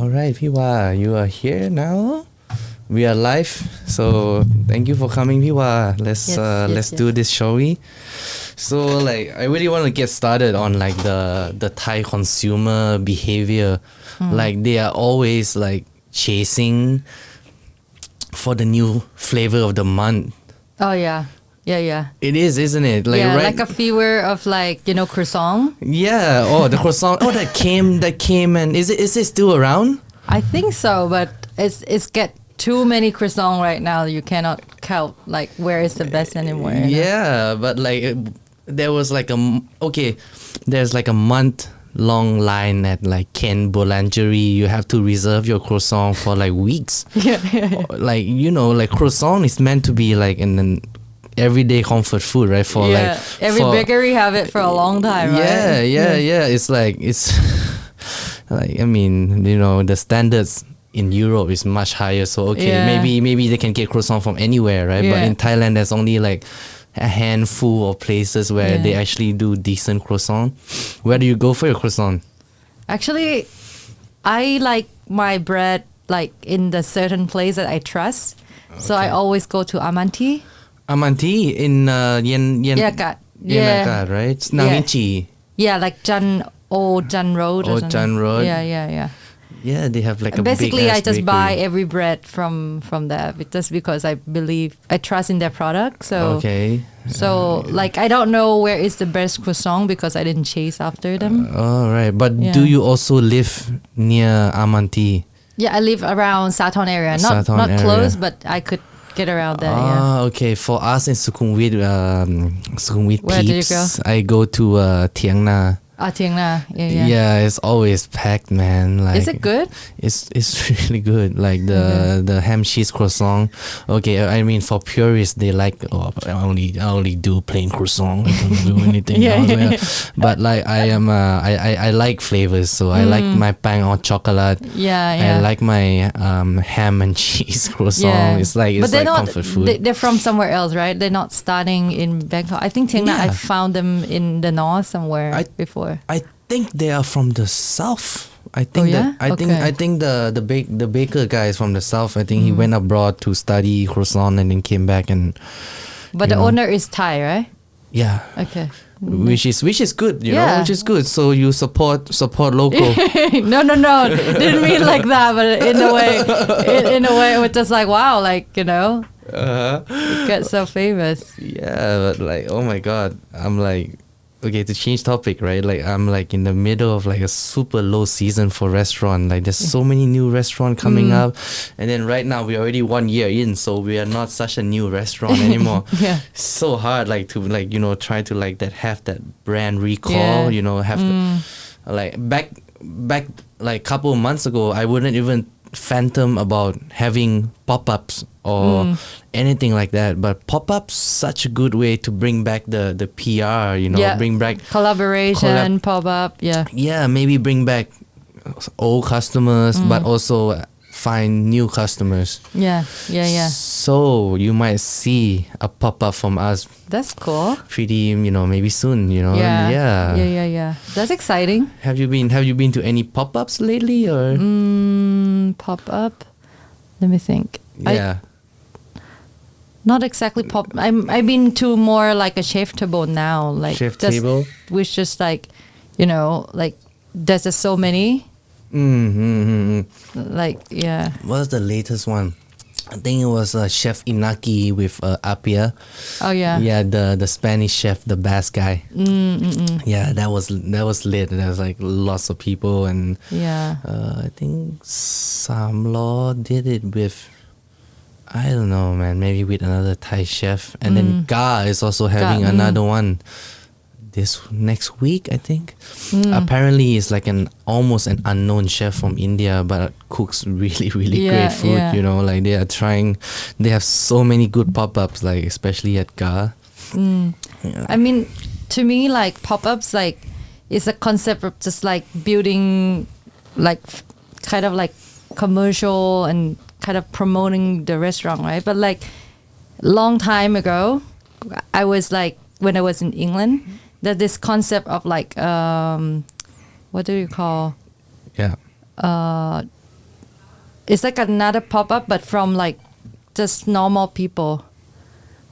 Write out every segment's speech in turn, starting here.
All right, Viwa, you are here now. We are live, so thank you for coming, Viwa. Let's do this, shall we? So like, I really want to get started on like the Thai consumer behavior. Like they are always like chasing for the new flavor of the month. Oh yeah. Yeah. It is, isn't it? Like, yeah, right? like a fever of like, croissant. Yeah. Oh, the croissant. Oh, that came, and is it still around? I think so, but it's get too many croissant right now. You cannot count like where is the best anymore. Yeah, but like there was like there's like a month-long line at like Ken Boulangerie. You have to reserve your croissant for like weeks. Yeah. Like like croissant is meant to be like an everyday comfort food, right? For like every bakery have it for a long time, right? Yeah. It's like like I mean, the standards in Europe is much higher. So maybe they can get croissant from anywhere, right? Yeah. But in Thailand, there's only like a handful of places where they actually do decent croissant. Where do you go for your croissant? Actually, I like my bread like in the certain place that I trust. Okay. So I always go to Amanti. Amanti in Yenakat, right? It's Navinchi. Yeah, like Jan Road. Jan Road. Yeah. Yeah, they have like a basically big I just bakery. buy every bread from there just because I trust in their product. So like I don't know where is the best croissant because I didn't chase after them. All right, but do you also live near Amanti? Yeah, I live around Sathorn area, not close, but I could get around there. Okay. For us in Sukhumvit where peeps, did you go? I go to Thiang Na. Thiang Na, yeah. Yeah, it's always packed, man. Like, is it good? It's really good. Like the ham cheese croissant. Okay, I mean for purists, they like I only do plain croissant. I don't do anything else. But like I like flavors, so I like my pain au chocolate. Yeah. I like my ham and cheese croissant. Yeah. It's like comfort food. They're from somewhere else, right? They're not starting in Bangkok. I think Thiang Na, I found them in the north somewhere before. I think they are from the south. I think the baker guy is from the south. I think he went abroad to study croissant and then came back But the owner is Thai, right? Yeah. Okay. Which is good, which is good. So you support local. No. Didn't mean like that, but in a way, it was just like wow, like it gets so famous. Yeah, but like oh my god, I'm like. Okay, to change topic, right? Like I'm like in the middle of like a super low season for restaurant. Like there's so many new restaurants coming up, and then right now we're already 1 year in, so we are not such a new restaurant anymore. It's so hard, like to like try to like have that brand recall. Like back like couple of months ago, I wouldn't even phantom about having pop-ups or anything like that, but pop-ups such a good way to bring back the PR, bring back collaboration, pop-up, maybe bring back old customers, but also find new customers. Yeah. So you might see a pop-up from us. That's cool. Pretty, maybe soon. Yeah. That's exciting. Have you been to any pop-ups lately or? Pop-up. Let me think. Yeah. Not exactly pop. I've been to more like a chef table now, like chef table, which just like, like there's just so many. Like What's the latest one? I think it was Chef Inaki with Apia. Oh yeah. Yeah, the Spanish chef, the bass guy. Yeah, that was lit. There was like lots of people and I think Samlo did it with. I don't know, man. Maybe with another Thai chef, and then Ga is also having another one this next week, I think. Apparently, it's like almost an unknown chef from India, but cooks really, really great food. Like they are trying. They have so many good pop-ups, like especially at Ga. I mean, to me, like pop-ups, like it's a concept of just like building, like kind of like commercial and kind of promoting the restaurant, right? But like long time ago, I was like when I was in England, there's this concept of like what do you call it's like another pop-up, but from like just normal people.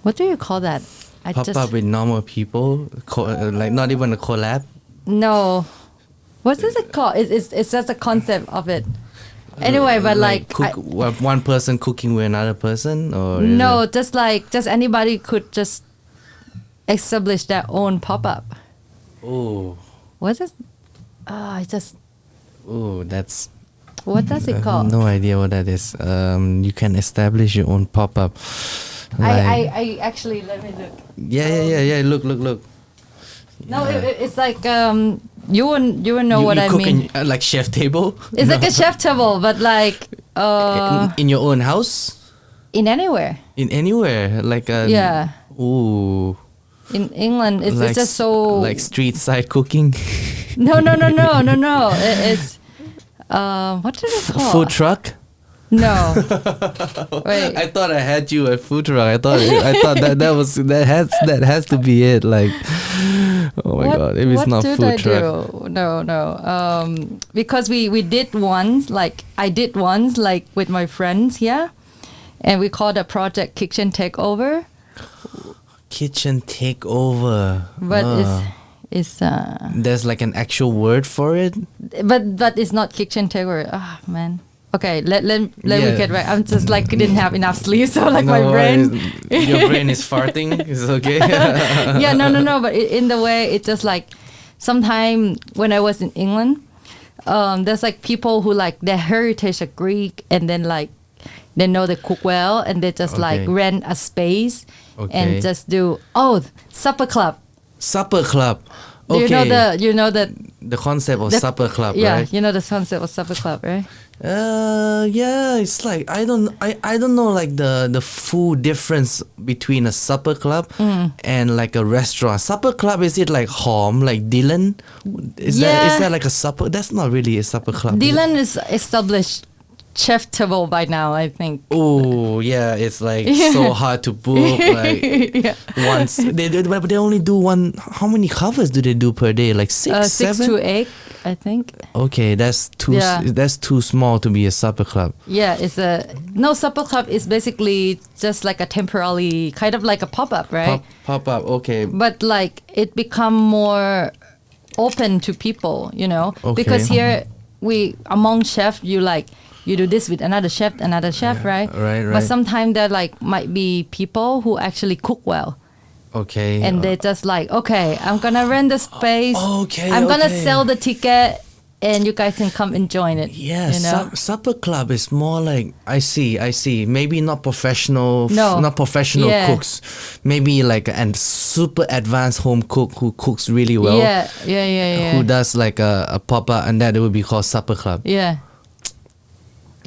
What do you call that? Pop up with normal people, like not even a collab. No, what is it called? It's just a concept of it. Anyway, but like one person cooking with another person, or no, just anybody could just establish their own pop-up. Oh, What's it? I just. Oh, that's. What does it call? No idea what that is. You can establish your own pop-up. I actually, let me look. Yeah. Look. No, it's like you wouldn't know what I mean. In, like chef table. It's like a chef table, but like in your own house. In anywhere. In anywhere, like yeah. Ooh. In England, it's like, just so like street side cooking. No. It's what did it call? Food truck. No. Wait. I thought I had you at food truck. I thought that has to be it. Like, oh my god, if it's not food truck. No. Because we did once, like I did once, like with my friends here, and we called the project Kitchen Takeover. Kitchen Takeover. But it's there's like an actual word for it. But it's not Kitchen Takeover. Ah, man. Okay, let me get right. I'm just like didn't have enough sleep, so like my brain. Your brain is farting. It's okay. Yeah, no. But in the way, it's just like sometime when I was in England, there's like people who like their heritage are Greek, and then like they know they cook well, and they just like rent a space and just do supper club. Supper club. Okay. You know the concept of supper club, yeah, right? you know the concept of supper club, right? Yeah, it's like I don't know like the full difference between a supper club and like a restaurant. Supper club, is it like home, like Dylan? Is that like a supper? That's not really a supper club. Dylan is established chef table by now, I think. Oh yeah, it's like so hard to book. Like once they only do one. How many covers do they do per day? Like 6, 7? 6 to 8, I think. Okay, that's too small to be a supper club. Yeah, supper club is basically just like a temporary kind of like a pop-up, right? Pop-up, okay. But like it become more open to people, you know, because here among chefs you do this with another chef, right? Right. But sometimes there like might be people who actually cook well. Okay. And they just like, I'm gonna rent the space. I'm gonna sell the ticket, and you guys can come and join it. Yeah, you know? supper club is more like I see. Maybe not professional. Not professional cooks. Maybe like a super advanced home cook who cooks really well. Yeah. Who does like a pop up, and that would be called supper club. Yeah.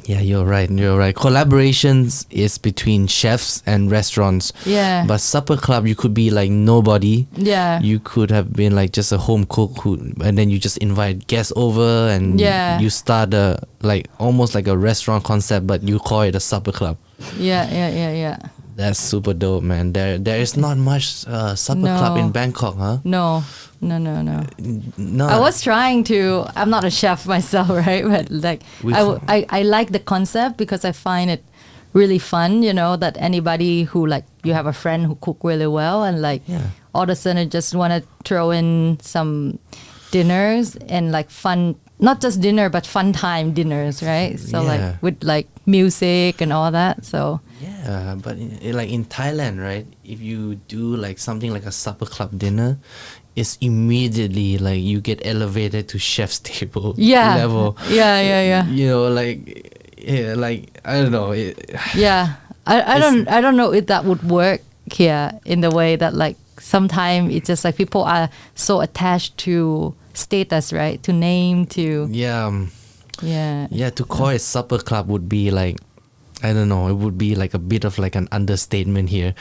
Yeah, you're right. Collaborations is between chefs and restaurants. Yeah. But supper club, you could be like nobody. Yeah. You could have been like just a home cook and then you just invite guests over and you start almost like a restaurant concept, but you call it a supper club. Yeah. That's super dope, man. There is not much supper club in Bangkok, huh? No. I was trying to. I'm not a chef myself, right? But like, I like the concept because I find it really fun. You know that anybody who like you have a friend who cook really well, and like all of a sudden just want to throw in some dinners and like fun. Not just dinner, but fun time dinners, right? So like with like music and all that. So yeah, but like in Thailand, right? If you do like something like a supper club dinner, it's immediately like you get elevated to chef's table level. Yeah. You know, like I don't know. I don't know if that would work here in the way that like sometimes it's just like people are so attached to status, right? To name, to to call it supper club would be like, I don't know, it would be like a bit of like an understatement here.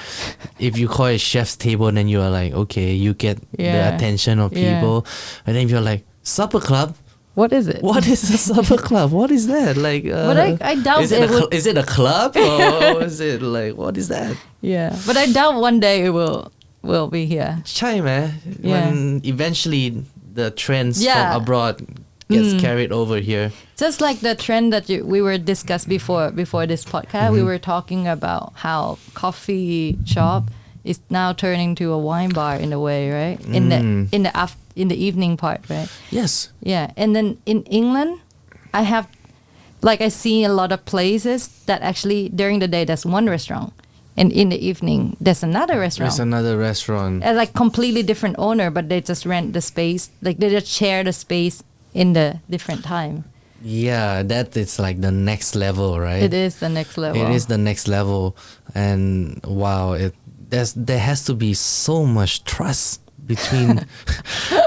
If you call it chef's table, then you are like, okay, you get the attention of people, and then you're like, supper club. What is it? What is a supper club? What is that? Like, but I doubt is it a club or is it like, what is that? Yeah, but I doubt one day it will be here. Chai, man. When eventually the trends from abroad gets carried over here. Just like the trend that we were discussed before this podcast, we were talking about how coffee shop is now turning to a wine bar in a way, right? In the evening part, right? Yes. Yeah, and then in England, I see a lot of places that actually during the day there's one restaurant, and in the evening there's another restaurant. There's another restaurant. Like completely different owner, but they just rent the space. Like they just share the space in the different time. Yeah, that is like the next level, right? It is the next level. It is the next level, and wow, there has to be so much trust between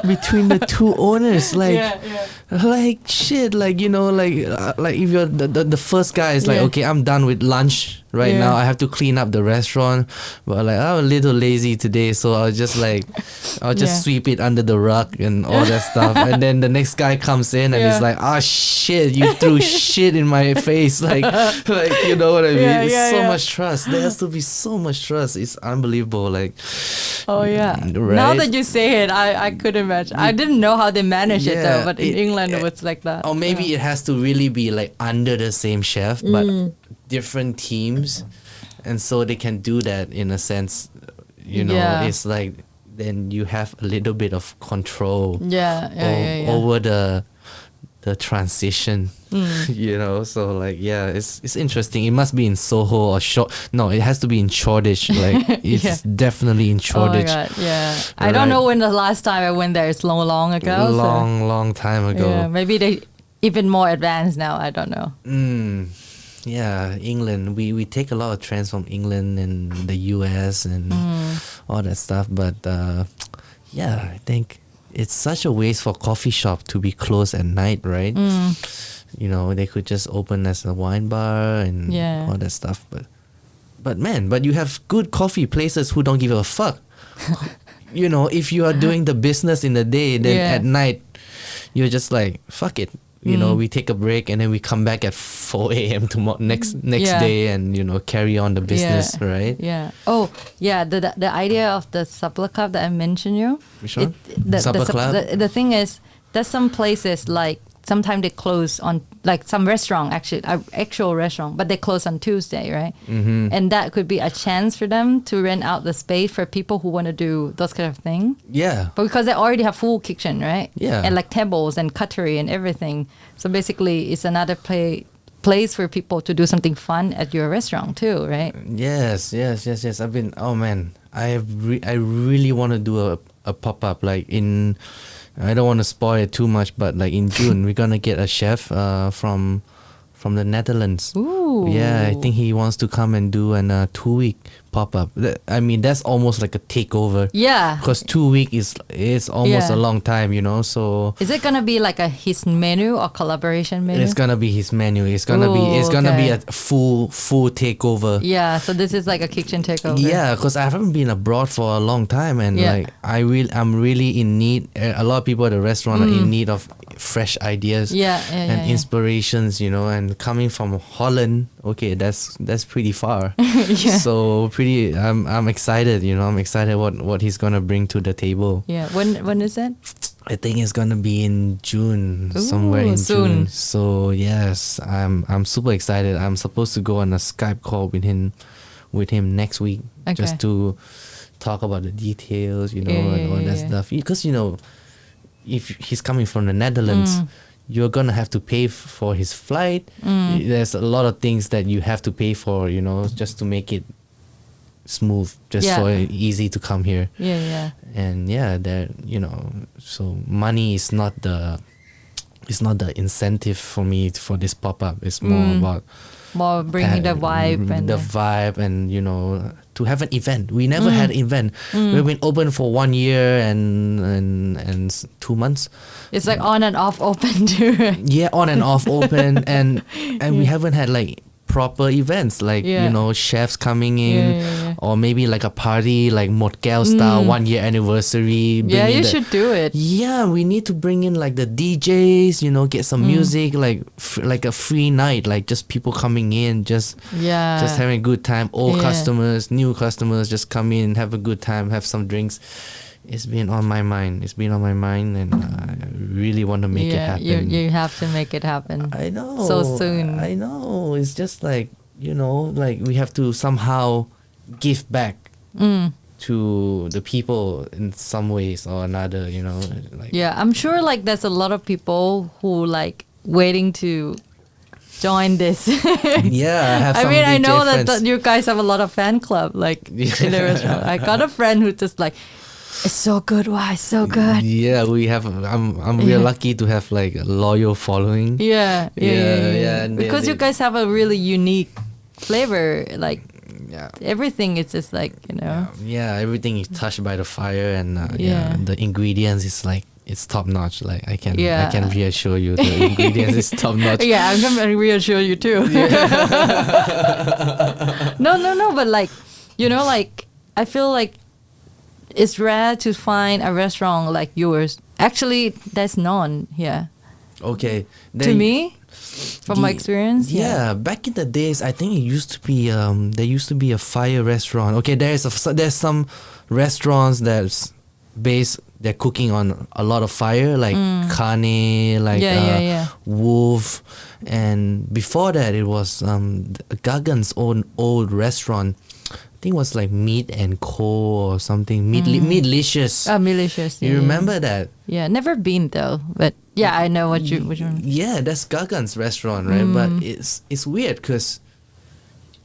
the two owners, like shit, like like if you're the first guy is like, okay, I'm done with lunch right now, I have to clean up the restaurant, but like I'm a little lazy today, so I'll just sweep it under the rug and all that stuff, and then the next guy comes in and he's like, oh shit, you threw shit in my face, like you know what I mean? It's so much trust. There has to be so much trust. It's unbelievable. Like, right? Now that you say it, I could imagine. I didn't know how they manage it though, but in England it was like that. Or maybe it has to really be like under the same chef, but different teams, and so they can do that in a sense. It's like then you have a little bit of control over the transition. So like it's interesting. It must be in Soho or it has to be in Shoreditch. Like it's definitely in Shoreditch. Oh my god, I don't know when the last time I went there. It's long ago. Long time ago. Yeah, maybe they even more advanced now. I don't know. Yeah, England. We take a lot of trends from England and the US and all that stuff. But I think it's such a waste for coffee shop to be closed at night, right? They could just open as a wine bar and all that stuff. But you have good coffee places who don't give a fuck. If you are doing the business in the day, then at night you're just like, fuck it. We take a break and then we come back at 4 a.m. tomorrow next day and carry on the business, right? Yeah. Oh, yeah. The idea of the supper club that I mentioned you. Which one? Supper club. The thing is, there's some places like sometimes they close on, like some restaurant actual restaurant, but they close on Tuesday, right? And that could be a chance for them to rent out the space for people who want to do those kind of things. Yeah. But because they already have full kitchen, right? Yeah. And like tables and cutlery and everything. So basically, it's another place for people to do something fun at your restaurant too, right? Yes. I've been. Oh man, I really want to do a pop up like in. I don't want to spoil it too much, but like in June, we're gonna get a chef from the Netherlands. Ooh. Yeah, I think he wants to come and do an 2-week pop-up. I mean, that's almost like a takeover. Yeah. Because 2 weeks is almost a long time, so. Is it gonna be like his menu or collaboration menu? It's gonna be his menu. It's gonna be a full takeover. Yeah. So this is like a kitchen takeover. Yeah, because I haven't been abroad for a long time, and like I'm really in need. A lot of people at the restaurant are in need of fresh ideas and inspirations, and coming from Holland, okay, that's pretty far. So I'm excited, I'm excited what he's gonna bring to the table. Yeah. When is it? I think it's gonna be in June. Somewhere in soon. June. So yes, I'm super excited. I'm supposed to go on a Skype call with him next week, just to talk about the details, and all that stuff. Because if he's coming from the Netherlands, you're gonna have to pay for his flight. There's a lot of things that you have to pay for, just to make it smooth, just so easy to come here. And that so money is not the incentive for me for this pop-up. It's more about bringing the vibe and to have an event. We never had an event. We've been open for 1 year and 2 months. It's like on and off open too. Yeah, on and off open, and we haven't had like proper events like chefs coming in or maybe like a party like Motkel style 1 year anniversary. You should do it. Yeah, we need to bring in like the DJs, get some music, like a free night, like just people coming in, just having a good time. Old customers, new customers, just come in, have a good time, have some drinks. It's been on my mind. It's been on my mind, and I really want to make it happen. You have to make it happen. I know. So soon. I know. It's just like, like we have to somehow give back to the people in some ways or another, like. Yeah, I'm sure like there's a lot of people who like waiting to join this. Yeah, I have some I DJ know friends. that you guys have a lot of fan club like in the restaurant. I got a friend who just like, it's so good. Why? It's so good. Yeah, we have. We're lucky to have like a loyal following. Yeah. And because you guys have a really unique flavor. Like Yeah. everything is just like Yeah, everything is touched by the fire, and Yeah. the ingredients is like it's top notch. Like I can Yeah. reassure you, the ingredients is top notch. Yeah, I'm gonna reassure you too. No, but like like I feel like it's rare to find a restaurant like yours. Actually, there's none here. Okay. To me, from my experience. Yeah, back in the days, I think it used to be there used to be a fire restaurant. Okay, there's some restaurants that's based, they're cooking on a lot of fire, like Kane, like Wolf, and before that it was Gagan's own old restaurant. I think it was like Meat and Co or something. Meatlicious. Oh, Meatlicious. You remember that? Yeah, never been though, but yeah, I know what you mean. Yeah, that's Gagan's restaurant, right? But it's weird because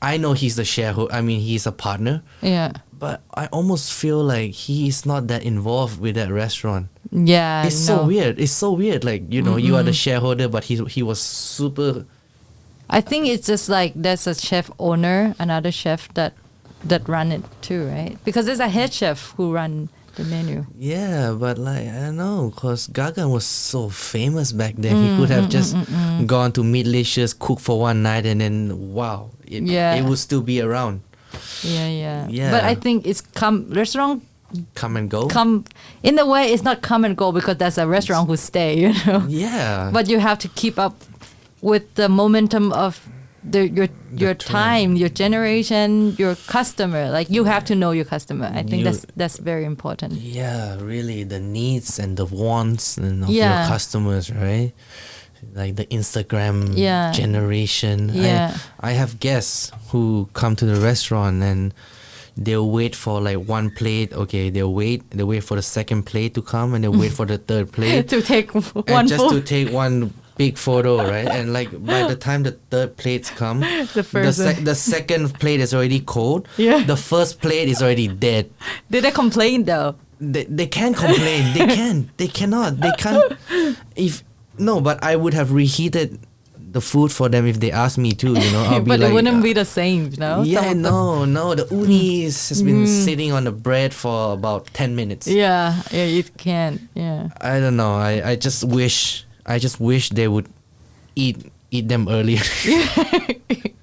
I know he's the shareholder. I mean, he's a partner. Yeah. But I almost feel like he is not that involved with that restaurant. Yeah, It's so weird. It's so weird. Like, you are the shareholder, but he was super. I think it's just like there's a chef owner, another chef that run it too, right? Because there's a head chef who run the menu. Yeah, but like, I don't know, because Gagan was so famous back then. He could have just gone to Meatlicious, cook for one night, and then, wow, it would still be around. Yeah. Yeah. But I think it's restaurant Come and go? in a way it's not come and go because there's a restaurant who stay, Yeah. But you have to keep up with the momentum of your time, your generation, your customer. Like you have to know your customer. I think that's very important. Yeah, really, the needs and the wants of your customers, right? Like the Instagram generation. Yeah. I have guests who come to the restaurant and they'll wait for like one plate. Okay, they'll wait for the second plate to come, and they'll wait for the third plate to take and just to take one big photo, right? And like by the time the third plates come, the second plate is already cold. Yeah. The first plate is already dead. Did they complain though? They can't complain. They cannot. They can't. But I would have reheated the food for them if they asked me to, I'll be but like, it wouldn't be the same, Yeah, no. The uni has been sitting on the bread for about 10 minutes. Yeah, it can't. Yeah. I don't know. I just wish they would eat them earlier.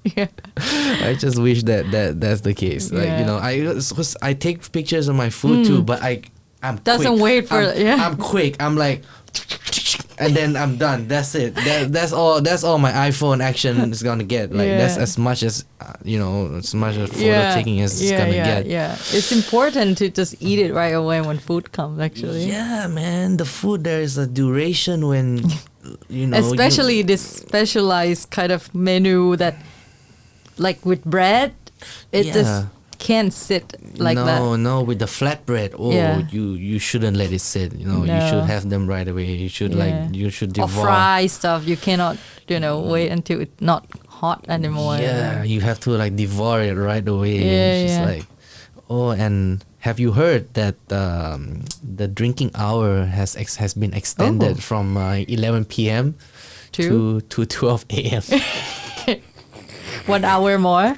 Yeah. I just wish that's the case. Like, I take pictures of my food too, but I'm doesn't quick. wait for I'm quick. I'm like, and then I'm done. That's it. That's all my iPhone action is gonna get. Like that's as much as as much as photo taking as it's gonna get. Yeah, it's important to just eat it right away when food comes. Actually. Yeah, man. The food, there is a duration when especially this specialized kind of menu that, like with bread, it just can't sit like that. No, with the flatbread. You shouldn't let it sit. You should have them right away. You should you should devour. Or fry stuff. You cannot wait until it's not hot anymore. Yeah, you have to like devour it right away. It's just like, and have you heard that the drinking hour has been extended from 11 p.m. to 12 a.m. 1 hour more.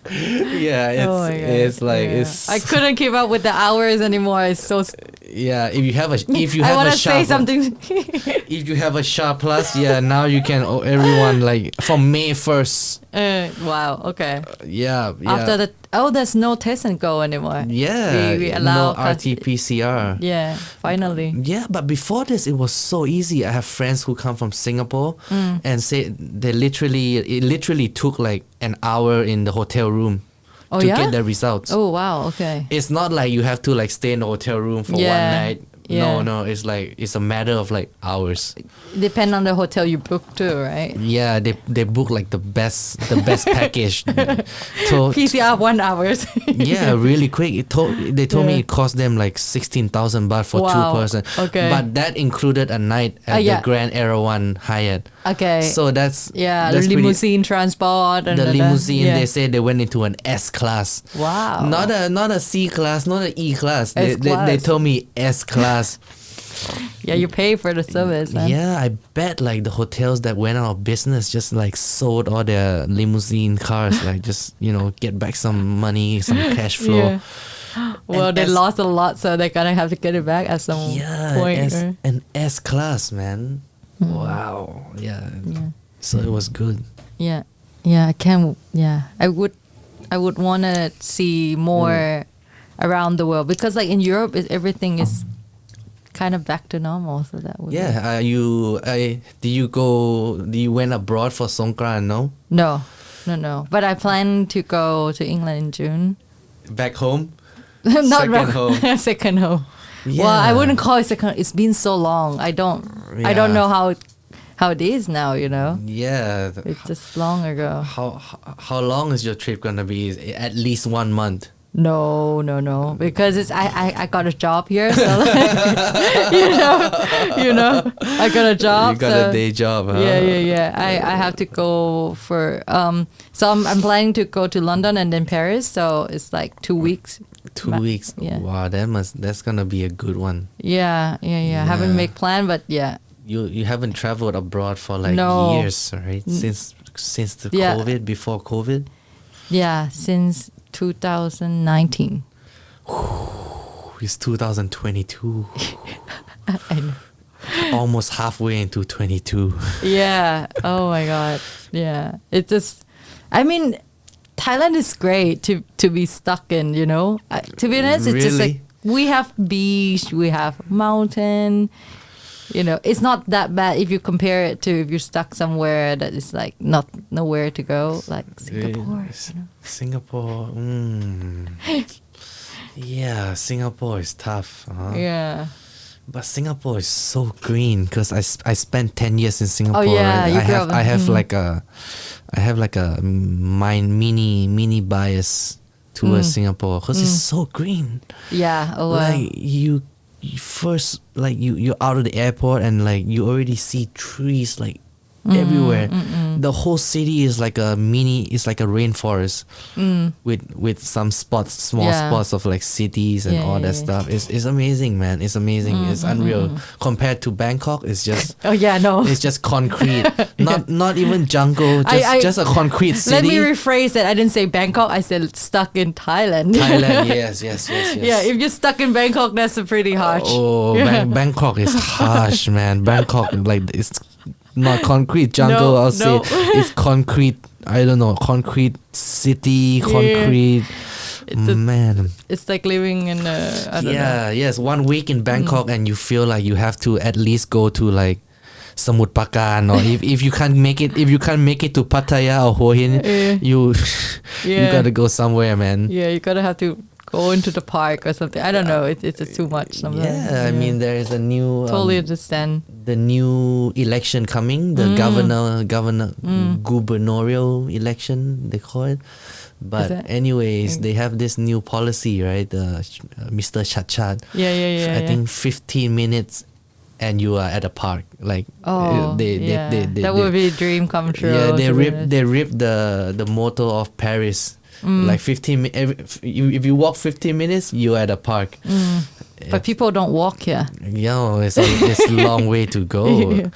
Yeah, it's like it's. I couldn't keep up with the hours anymore. It's so. Yeah, if you have I want to say something. If you have a Sharp Plus, now you can. Everyone like from May 1st. Wow. Okay. Yeah. After there's no test and go anymore. Yeah. We allow no RT-PCR. Yeah. Finally. Yeah, but before this, it was so easy. I have friends who come from Singapore and say it literally took like an hour in the hotel room Oh, to yeah? get the results. Oh wow. Okay. It's not like you have to like stay in a hotel room for one night. Yeah. No, it's like it's a matter of like hours. Depend on the hotel you book too, right? Yeah, they book like the best package. PCR 1 hours. Yeah, really quick. They told me Yeah. it cost them like 16,000 baht for Wow. 2 person. Okay. But that included a night at yeah. the Grand Erawan Hyatt. Okay. So that's the limousine transport and the limousine. yeah. They said they went into an S class. Wow. Not a C class, not an E class. They S-class. told me S class. Yeah, you pay for the service, man. Yeah, I bet like the hotels that went out of business just like sold all their limousine cars, like just get back some money, some cash flow. Yeah. Well, And they S- lost a lot, so they're gonna have to get it back at some point. right? An S class, man. Wow. Yeah. So it was good. Yeah, yeah, I can. Yeah, I would want to see more around the world because, like in Europe, everything is kind of back to normal. So that would. Yeah. Do you went abroad for Songkran? No. No. But I plan to go to England in June. Back home. Not Second back- home. second home. Yeah. Well, I wouldn't call it second. It's been so long. I don't Yeah. know how it is now. Yeah. It's just long ago. How long is your trip gonna be? At least 1 month. No, because I got a job here, so like, I got a job. You got so a day job, huh? Yeah. I have to go for so I'm planning to go to London and then Paris. So it's like 2 weeks. 2 But- weeks. yeah. Wow, that's gonna be a good one. Yeah. Haven't made plan, but yeah. You haven't traveled abroad for like No. years, right? Since the Yeah. COVID, before COVID. Yeah, since 2019. It's 2022. I know. Almost halfway into 22. Yeah. Oh my God. Yeah. It just, I mean, Thailand is great to be stuck in, to be honest, it's just like, we have beach, we have mountain, it's not that bad if you compare it to if you're stuck somewhere that is like nowhere to go, like Singapore. Singapore. Yeah, Singapore is tough. Huh? Yeah. But Singapore is so green because I spent 10 years in Singapore. Oh, yeah, right? you grew up- I have like a mini bias towards Singapore because it's so green. Yeah. Oh, wow. Like you first like you're out of the airport and like you already see trees like everywhere. The whole city is like a rainforest with some small spots of like cities and all that stuff. It's amazing, man. It's amazing. It's unreal. Compared to Bangkok, it's just Oh yeah, no. it's just concrete. not even jungle, just a concrete city. Let me rephrase that. I didn't say Bangkok. I said stuck in Thailand. Thailand, yes. Yeah, if you're stuck in Bangkok, that's a pretty harsh. Oh, Bangkok is harsh, man. Bangkok, like it's not concrete jungle. I'll say it's concrete. I don't know, concrete city, concrete. Man, it's like living in a I don't know. Yes. 1 week in Bangkok and you feel like you have to at least go to like Samut Prakan, or if you can't make it to Pattaya or Hua Hin, you gotta go somewhere, man. Yeah, you gotta have to go into the park or something. I don't know. It's just too much sometimes. Yeah, I mean there is a new totally understand. the new election coming, the gubernatorial election they call it. But anyways, they have this new policy, right? Mr. Chat. Yeah. I think 15 minutes and you are at a park. Like that would be a dream come true. Yeah, they ripped the motto of Paris. Like 15 if you walk 15 minutes, you're at a park. But people don't walk here. It's a long way to go.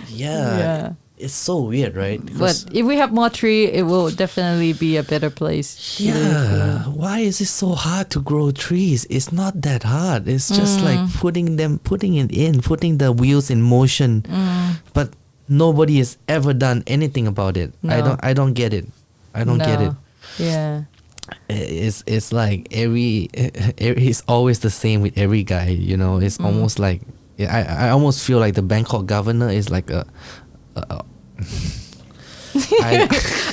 Yeah. It's so weird, right? But if we have more tree, it will definitely be a better place. Yeah. Why is it so hard to grow trees? It's not that hard. It's just like putting the wheels in motion. But nobody has ever done anything about it. No. I don't get it. I don't get it. Yeah. It's like it's always the same with every guy, It's almost like I almost feel like the Bangkok governor is like a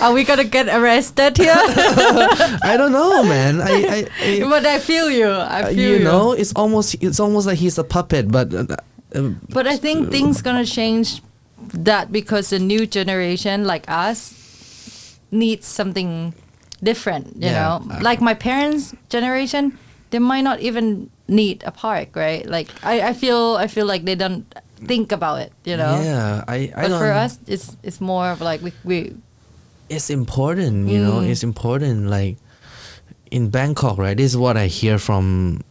Are we gonna get arrested here? I don't know, man. But I feel you. I feel you know, it's almost like he's a puppet, but But I think things gonna change that because the new generation like us needs something different, you know. Like my parents' generation, they might not even need a park, right? Like I feel like they don't think about it, you know. Yeah, I But don't. for us, it's more of like we It's important, you know. It's important. Like in Bangkok, right? This is what I hear from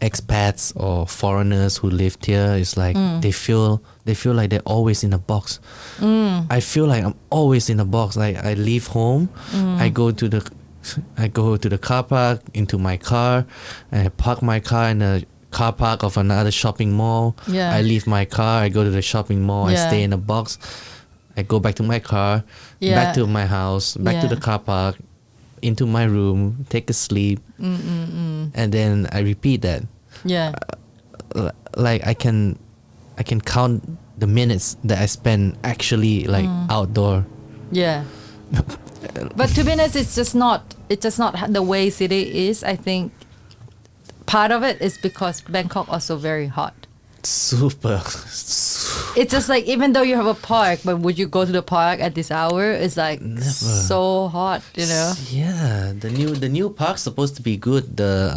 expats or foreigners who lived here. It's like they feel like they're always in a box. I feel like I'm always in a box. Like I leave home, I go to the car park, into my car, and I park my car in the car park of another shopping mall. Yeah. I leave my car, I go to the shopping mall, I stay in a box. I go back to my car, back to my house, back to the car park, into my room, take a sleep, and then I repeat that. yeah. Like I can count the minutes that I spend actually like outdoor. Yeah. But to be honest, it's just not the way city is. I think part of it is because Bangkok also very hot. Super. It's just like even though you have a park, but would you go to the park at this hour? It's like so hot, you know. Yeah, the new park's supposed to be good. The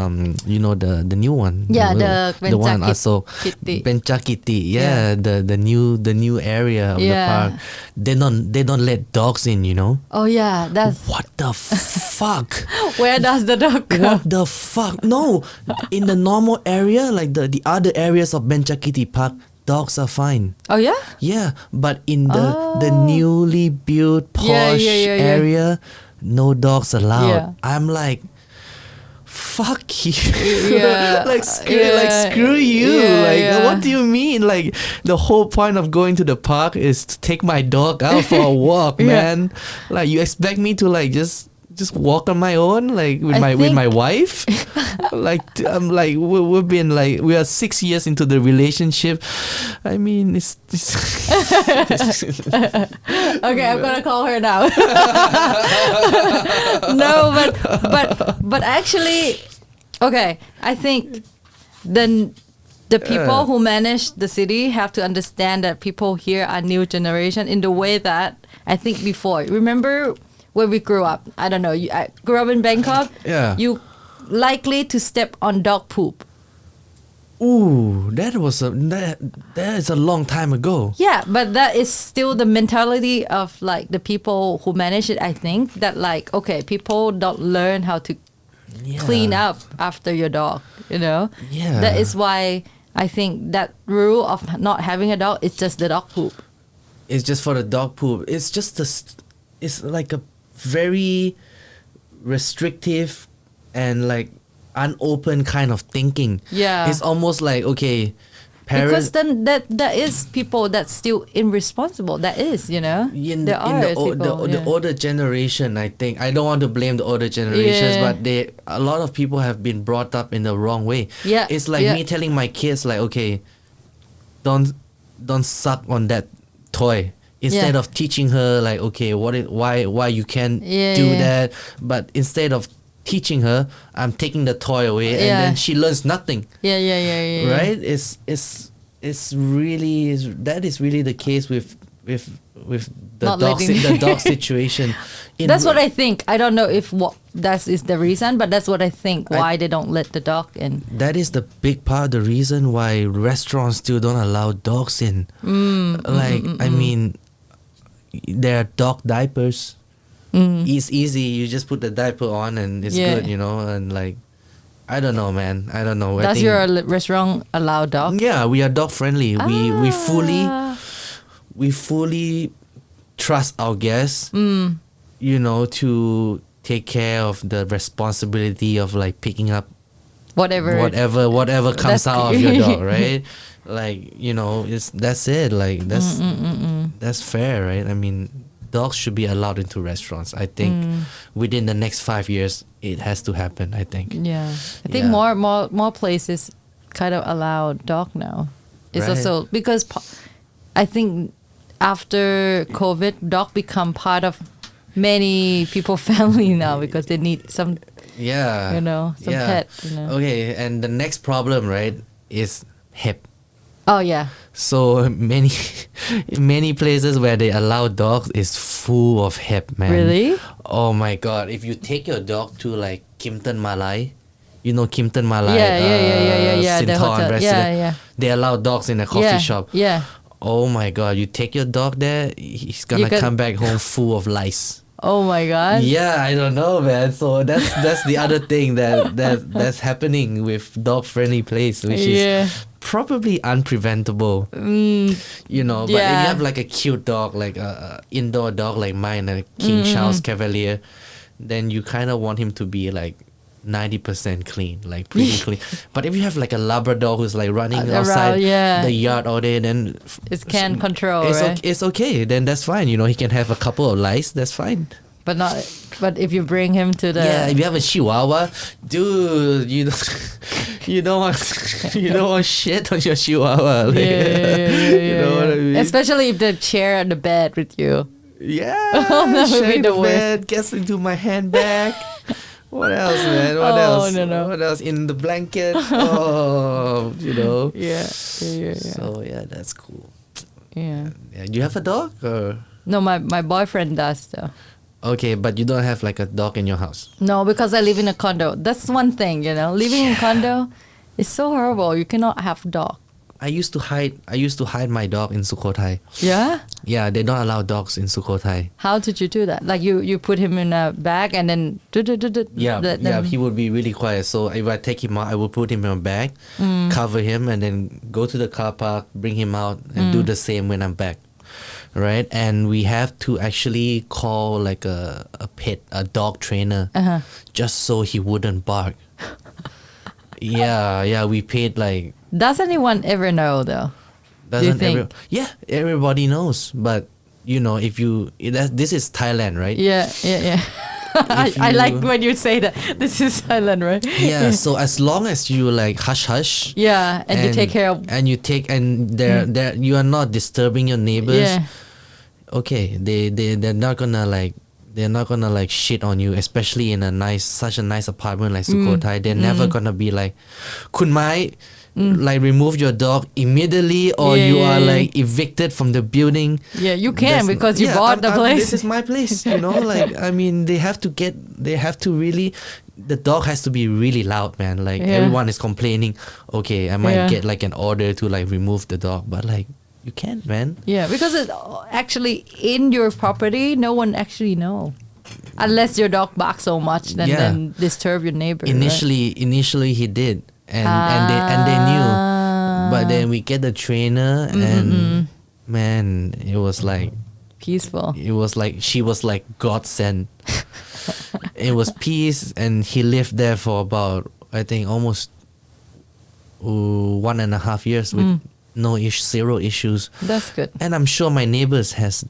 you know the new one. Yeah, the one also Kitty. Benchakiti. Yeah, the new area of the park. They don't let dogs in. You know. Oh yeah, that's What the fuck? where does the dog go? What the fuck? No, in the normal area, like the other areas of Benchakiti Park, dogs are fine. Oh yeah. Yeah, but in the newly built posh area, no dogs allowed. Yeah. I'm like, fuck you. Yeah. like screw you. What do you mean? Like the whole point of going to the park is to take my dog out for a walk, man. Like you expect me to like just walk on my own, like with my wife. Like I'm like we've been like we are 6 years into the relationship. I mean it's Okay, I'm gonna call her now. No, but actually, okay. I think the people who manage the city have to understand that people here are new generation in the way that I think before. Remember when we grew up? I don't know. I grew up in Bangkok. Yeah. You likely to step on dog poop. Ooh, that is a long time ago. Yeah, but that is still the mentality of like the people who manage it. I think that like, okay, people don't learn how to clean up after your dog, you know? Yeah. That is why I think that rule of not having a dog is just the dog poop. It's just for the dog poop. It's just it's like a very restrictive and like unopen kind of thinking. Yeah. It's almost like, okay, parents. Because then that is people that's still irresponsible. That is, you know. There are people, the older generation, I think. I don't want to blame the older generations, but a lot of people have been brought up in the wrong way. Yeah. It's like me telling my kids like, okay, don't suck on that toy. Instead of teaching her like, okay, why you can't do that, but instead of teaching her, I'm taking the toy away, and then she learns nothing. Yeah. Right? It's really that is really the case with the dog situation. That's what I think. I don't know if that is the reason, but that's what I think why they don't let the dog in. That is the big part of the reason why restaurants still don't allow dogs in. I mean, there are dog diapers. It's easy. You just put the diaper on and it's good, you know. And like, I don't know, man. I don't know. Does your restaurant allow dog? Yeah, we are dog friendly. We fully trust our guests. You know, to take care of the responsibility of like picking up whatever comes out of your dog, right? Like, you know, that's it. Like that's fair, right? I mean, dogs should be allowed into restaurants. I think within the next 5 years, it has to happen. I think. Yeah, I think more places kind of allow dog now. It's also because I think after COVID, dog become part of many people family now because they need some, Yeah. some pet. Okay, and the next problem, right, is hip. Oh yeah. So many places where they allow dogs is full of hip, man. Really? Oh my god! If you take your dog to like Kimpton Malai, you know Kimpton Malai, Yeah. The Sinton hotel. resident. Yeah. They allow dogs in a coffee shop. Yeah. Oh my god! You take your dog there, he's gonna come back home full of lice. Oh my god. Yeah, I don't know, man. So that's the other thing that's happening with dog friendly place, which is probably unpreventable. But if you have like a cute dog, like a indoor dog like mine, a King Charles Cavalier, then you kind of want him to be like 90% clean, like pretty clean. But if you have like a Labrador who's like running outside the yard all day, then it can control. It's okay. Then that's fine. He can have a couple of lice. That's fine. But if you bring him to the if you have a Chihuahua, dude, you don't want shit on your Chihuahua. Like, you know what I mean? Especially if the chair on the bed with you. Yeah, that would be the worst. Bed, gets into my handbag. What else, man? What else? No. What else in the blanket? Oh, Yeah. So that's cool. Yeah. Do you have a dog or? No, my boyfriend does though. Okay, but you don't have like a dog in your house. No, because I live in a condo. That's one thing, living in a condo is so horrible. You cannot have dog. I used to hide my dog in Sukhothai. Yeah? Yeah, they don't allow dogs in Sukhothai. How did you do that? Like you put him in a bag and then Yeah, he would be really quiet. So if I take him out, I would put him in a bag, cover him, and then go to the car park, bring him out, and do the same when I'm back. Right? And we have to actually call like a dog trainer, just so he wouldn't bark. Yeah, we paid like... Does anyone ever know though? Everybody knows. But if you... This is Thailand, right? Yeah. I like when you say that. This is Thailand, right? Yeah, so as long as you like hush. Yeah, and you take care of... And you you are not disturbing your neighbors. Yeah. Okay, they're not gonna like shit on you, especially in such a nice apartment like Sukhothai. They're never gonna be like, Kun Mai, like remove your dog immediately, or you are like evicted from the building. Yeah, you can because you bought the place. This is my place, like I mean, the dog has to be really loud, man. Like everyone is complaining. Okay, I might get like an order to like remove the dog, but like you can't, man. Yeah, because it's actually in your property, no one actually know. Unless your dog barks so much, then disturb your neighbor. Initially he did. And they knew, but then we get the trainer, and man, it was like peaceful. It was like she was like God sent. It was peace, and he lived there for about, I think, almost 1.5 years with zero issues. That's good. And I'm sure my neighbors has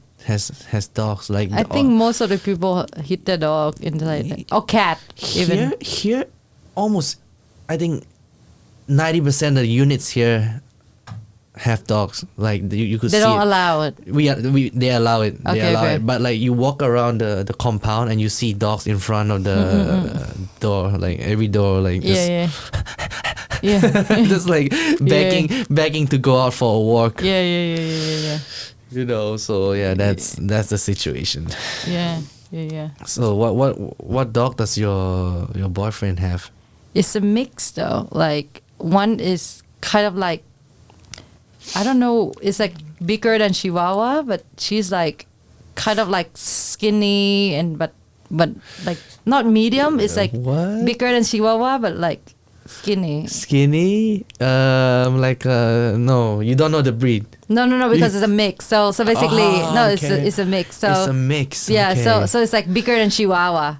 dogs like. I think most of the people hit the dog inside or cat. Here, almost, I think 90% of the units here have dogs. Like you could see. They don't allow it. They allow it. They allow it. But like you walk around the compound and you see dogs in front of the door. Like every door, like just like begging to go out for a walk. Yeah. So that's the situation. Yeah. So what dog does your boyfriend have? It's a mix though. Like one is kind of like, I don't know, it's like bigger than Chihuahua, but she's like kind of like skinny and but like not medium. It's like bigger than Chihuahua, but like skinny. Skinny? No, you don't know the breed. No, because it's a mix. So basically, it's a mix. So it's a mix. Yeah, okay. so it's like bigger than Chihuahua.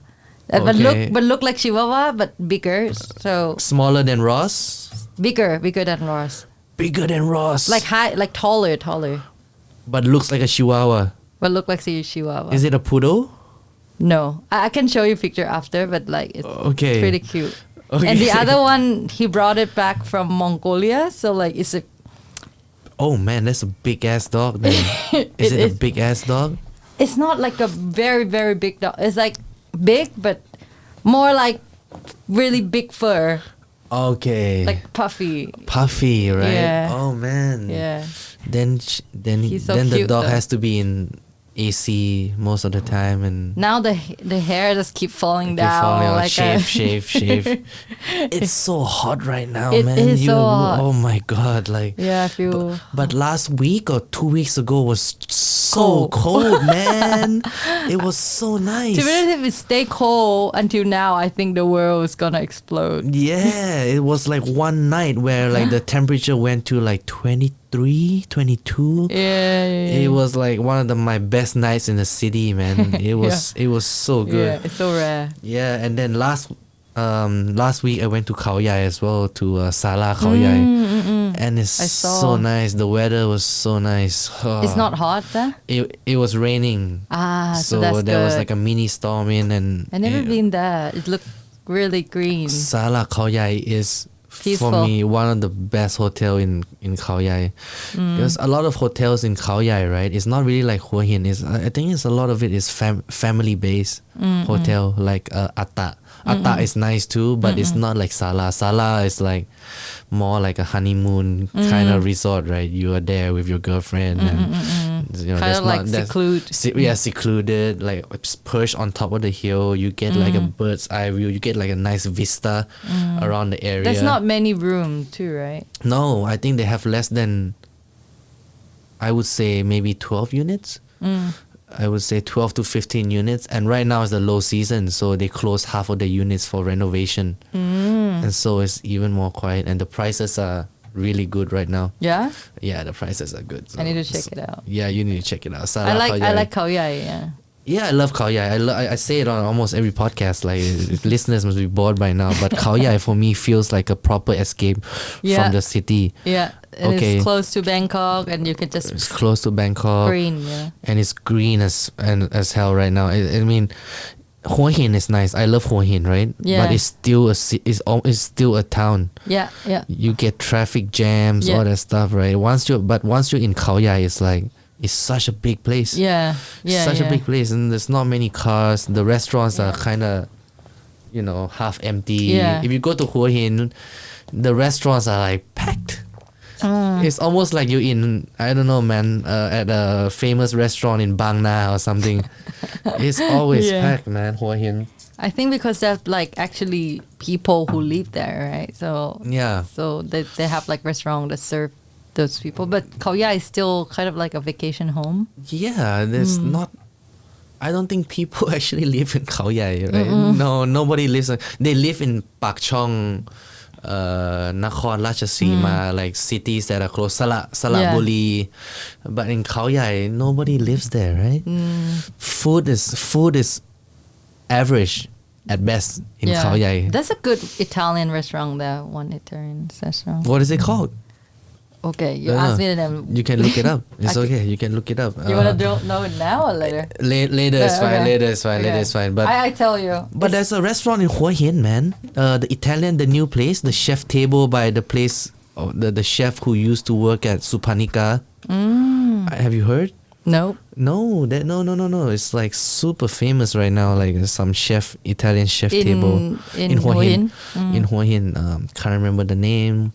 But look like Chihuahua, but bigger. So smaller than Ross. Bigger than Ross. Bigger than Ross. Like high, like taller. But looks like a Chihuahua. But look like a Chihuahua. Is it a poodle? No, I can show you a picture after, but like it's pretty cute. Okay. And the other one, he brought it back from Mongolia, so like it's a Oh man, that's a big ass dog then. Is it a big ass dog? It's not like a very, very big dog. It's like big, but more like really big fur. Okay. Like puffy. Puffy, right? Yeah. Oh man. Yeah. Then He's so then the cute, dog though. has to be in AC most of the time and Now the hair just keep falling keep down. falling out. Like shave. It's so hot right now, It man. is so hot. Oh my god, like yeah, I feel. But last week or 2 weeks ago was so cold, man. It was so nice. To be honest, if it stay cold until now, I think the world is gonna explode. Yeah, it was like one night where like the temperature went to like 23, 22. Yeah. It was like one of my best nights in the city, man. It was so good. Yeah, it's so rare. Yeah, and then last week I went to Khao Yai as well, to Sala Khao Yai, and it's I saw. so nice. The weather was so nice. It's not hot there? It was raining. So that's there was good. like a mini storm in, and I never been there. It looked really green. Sala Khao Yai is Peaceful. for me one of the best hotel in Khao Yai. Because a lot of hotels in Khao Yai, right? It's not really like Hua Hin. I think it's a lot of it is family based hotel, like Atta. Atta is nice too, but it's not like Sala. Sala is like more like a honeymoon kind of resort, right? You are there with your girlfriend and you know, Kind of like secluded, like it's perched on top of the hill. You get like a bird's eye view. You get like a nice vista around the area. There's not many room too, right? No, I think they have less than, I would say maybe 12 units. I would say 12 to 15 units. And right now is the low season, so they close half of the units for renovation. And so it's even more quiet. And the prices are really good right now. Yeah? Yeah, the prices are good. So, I need to check it out. Yeah, you need to check it out. I like Khao Yai, yeah. Yeah, I love Khao Yai. I say it on almost every podcast. Like listeners must be bored by now, but Khao Yai for me feels like a proper escape from the city. Yeah, and Okay. it's close to Bangkok, and you can It's just close to Bangkok. green, yeah. And it's green as hell right now. I mean, Hua Hin is nice. I love Hua Hin, right? Yeah. But it's still it's still a town. Yeah, yeah. You get traffic jams, Yeah. all that stuff, right? Once you're in Khao Yai, it's like it's such a big place. Yeah, yeah, Such yeah. a big place, and there's not many cars. The restaurants are kind of, half empty. Yeah. If you go to Hua Hin, the restaurants are like packed. It's almost like you're in, I don't know, man, at a famous restaurant in Bang Na or something. It's always Yeah. packed, man, Hua Hin. I think because there's like actually people who live there, right? So Yeah. so they have like restaurant that serve those people. But Khao Yai is still kind of like a vacation home. Yeah, there's not, I don't think people actually live in Khao Yai, right? No, nobody lives, they live in Pak Chong, Nakhon Ratchasima, like cities that are close, Salabuli. But in Khao Yai, nobody lives there, right? Food is average at best in Khao Yai. There's a good Italian restaurant there, one Italian restaurant. What is it called? Okay, you asked me the name. You can look it up. It's Okay. okay. You can look it up. You want to know it now or later? Later is fine. Okay. Later is fine. Okay. Later is fine. But I tell you. But there's a restaurant in Hua Hin, man. The Italian, the new place, the chef table by the place, the chef who used to work at Supanika. Have you heard? Nope. No. It's like super famous right now. Like some Italian chef table in Hua Hua Hin. Hin? In Hua Hin, can't remember the name.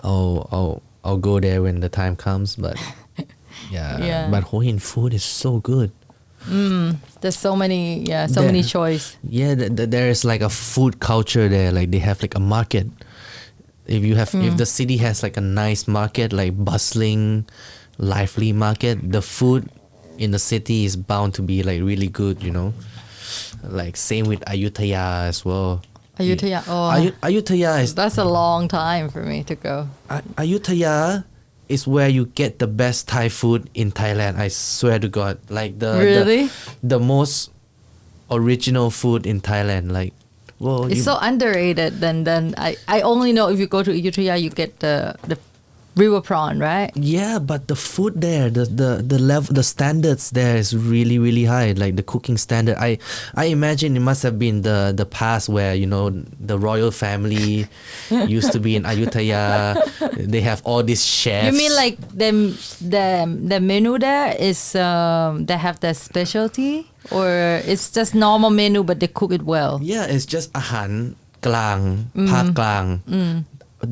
I'll go there when the time comes. But Yeah. But Hua Hin food is so good. There's so many, many choice. Yeah, there is like a food culture there. Like they have like a market. If the city has like a nice market, like bustling, lively market, the food in the city is bound to be like really good, Like same with Ayutthaya as well. Ayutthaya. Ayutthaya is That's a long time for me to go. Ayutthaya is where you get the best Thai food in Thailand. I swear to God, like Really? the most original food in Thailand. Like, whoa, It's so underrated. Then I only know if you go to Ayutthaya, you get the river prawn, right? Yeah, but the food there, the level, the standards there is really really high. Like the cooking standard, I imagine it must have been the past where the royal family used to be in Ayutthaya. They have all these chefs. You mean like the menu there is they have their specialty, or it's just normal menu but they cook it well? Yeah, it's just อาหารกลางภาคกลาง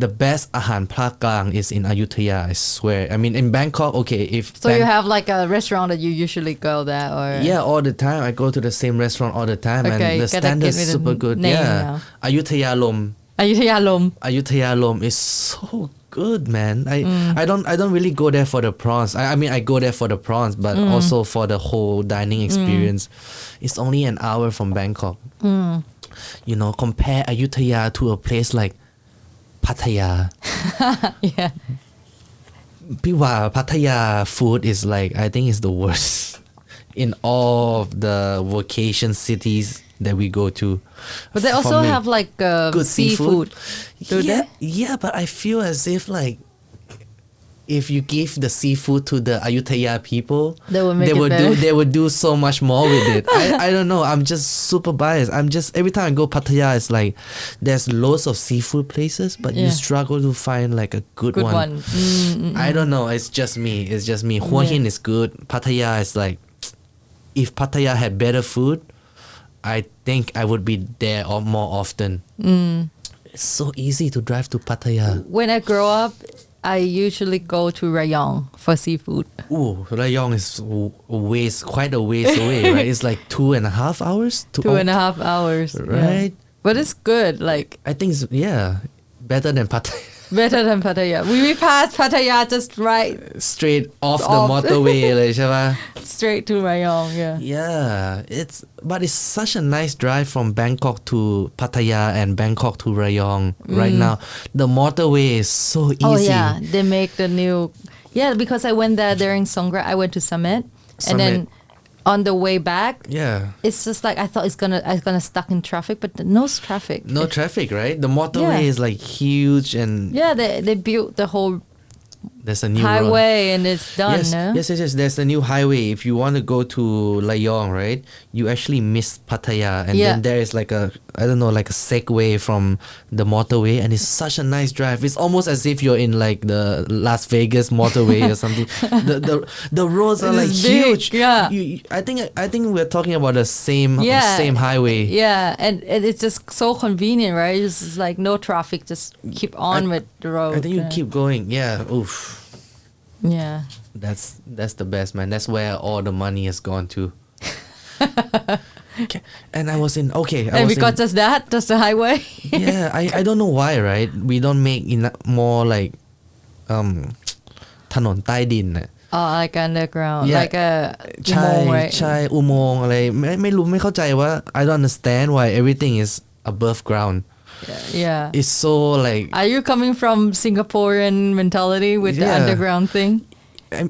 The best อาหารภาคกลาง is in Ayutthaya, I swear. I mean, in Bangkok, okay, if... So you have like a restaurant that you usually go there, or... Yeah, all the time. I go to the same restaurant all the time, and the standard's super good. Yeah. Ayutthaya Lom. Ayutthaya Lom is so good, man. I don't really go there for the prawns. I mean, I go there for the prawns, but also for the whole dining experience. It's only an hour from Bangkok. Compare Ayutthaya to a place like Pattaya. Yeah. พี่ว่า Pattaya food is like, I think it's the worst in all of the vacation cities that we go to. But they also have like good seafood. Do they? Yeah, but I feel as if like if you give the seafood to the Ayutthaya people, they would do so much more with it. I don't know. I'm just super biased. Every time I go Pattaya, it's like there's loads of seafood places, but you struggle to find like a good one. I don't know. It's just me. Hua Hin is good. Pattaya is like, if Pattaya had better food, I think I would be there more often. It's so easy to drive to Pattaya. When I grow up, I usually go to Rayong for seafood. Ooh, Rayong is quite a ways away, right? It's like 2.5 hours. 2.5 hours, right? Yeah. But it's good. Like I think it's better than Pattaya. Better than Pattaya. We passed Pattaya just right straight off the motorway, like, ใช่ปะ straight to Rayong. But it's such a nice drive from Bangkok to Pattaya and Bangkok to Rayong right now. The motorway is so easy. Oh yeah, they make the new. Yeah, because I went there during Songkran. I went to Summit. And then on the way back, it's just like I thought I was gonna stuck in traffic, but no traffic. No traffic, right? The motorway is like huge, and they built the whole there's a new highway and it's done. Yes. There's a new highway. If you want to go to Rayong, right, you actually miss Pattaya, and then there is like a segue from the motorway, and it's such a nice drive. It's almost as if you're in like the Las Vegas motorway or something. The roads are like huge. Yeah. I think we're talking about the same highway. Yeah, and it's just so convenient, right? It's just like no traffic, just keep on with the road. I think you keep going. Yeah. Oof. Yeah. That's the best, man. That's where all the money has gone to. Okay. And I was in just the highway. Yeah, I don't know why, right? We don't make more like ถนนใต้ดิน like underground, like a ใช่อุโมงค์อะไรไม่รู้ไม่เข้าใจว่า I don't understand why everything is above ground. Yeah. It's so like... Are you coming from Singaporean mentality with the underground thing?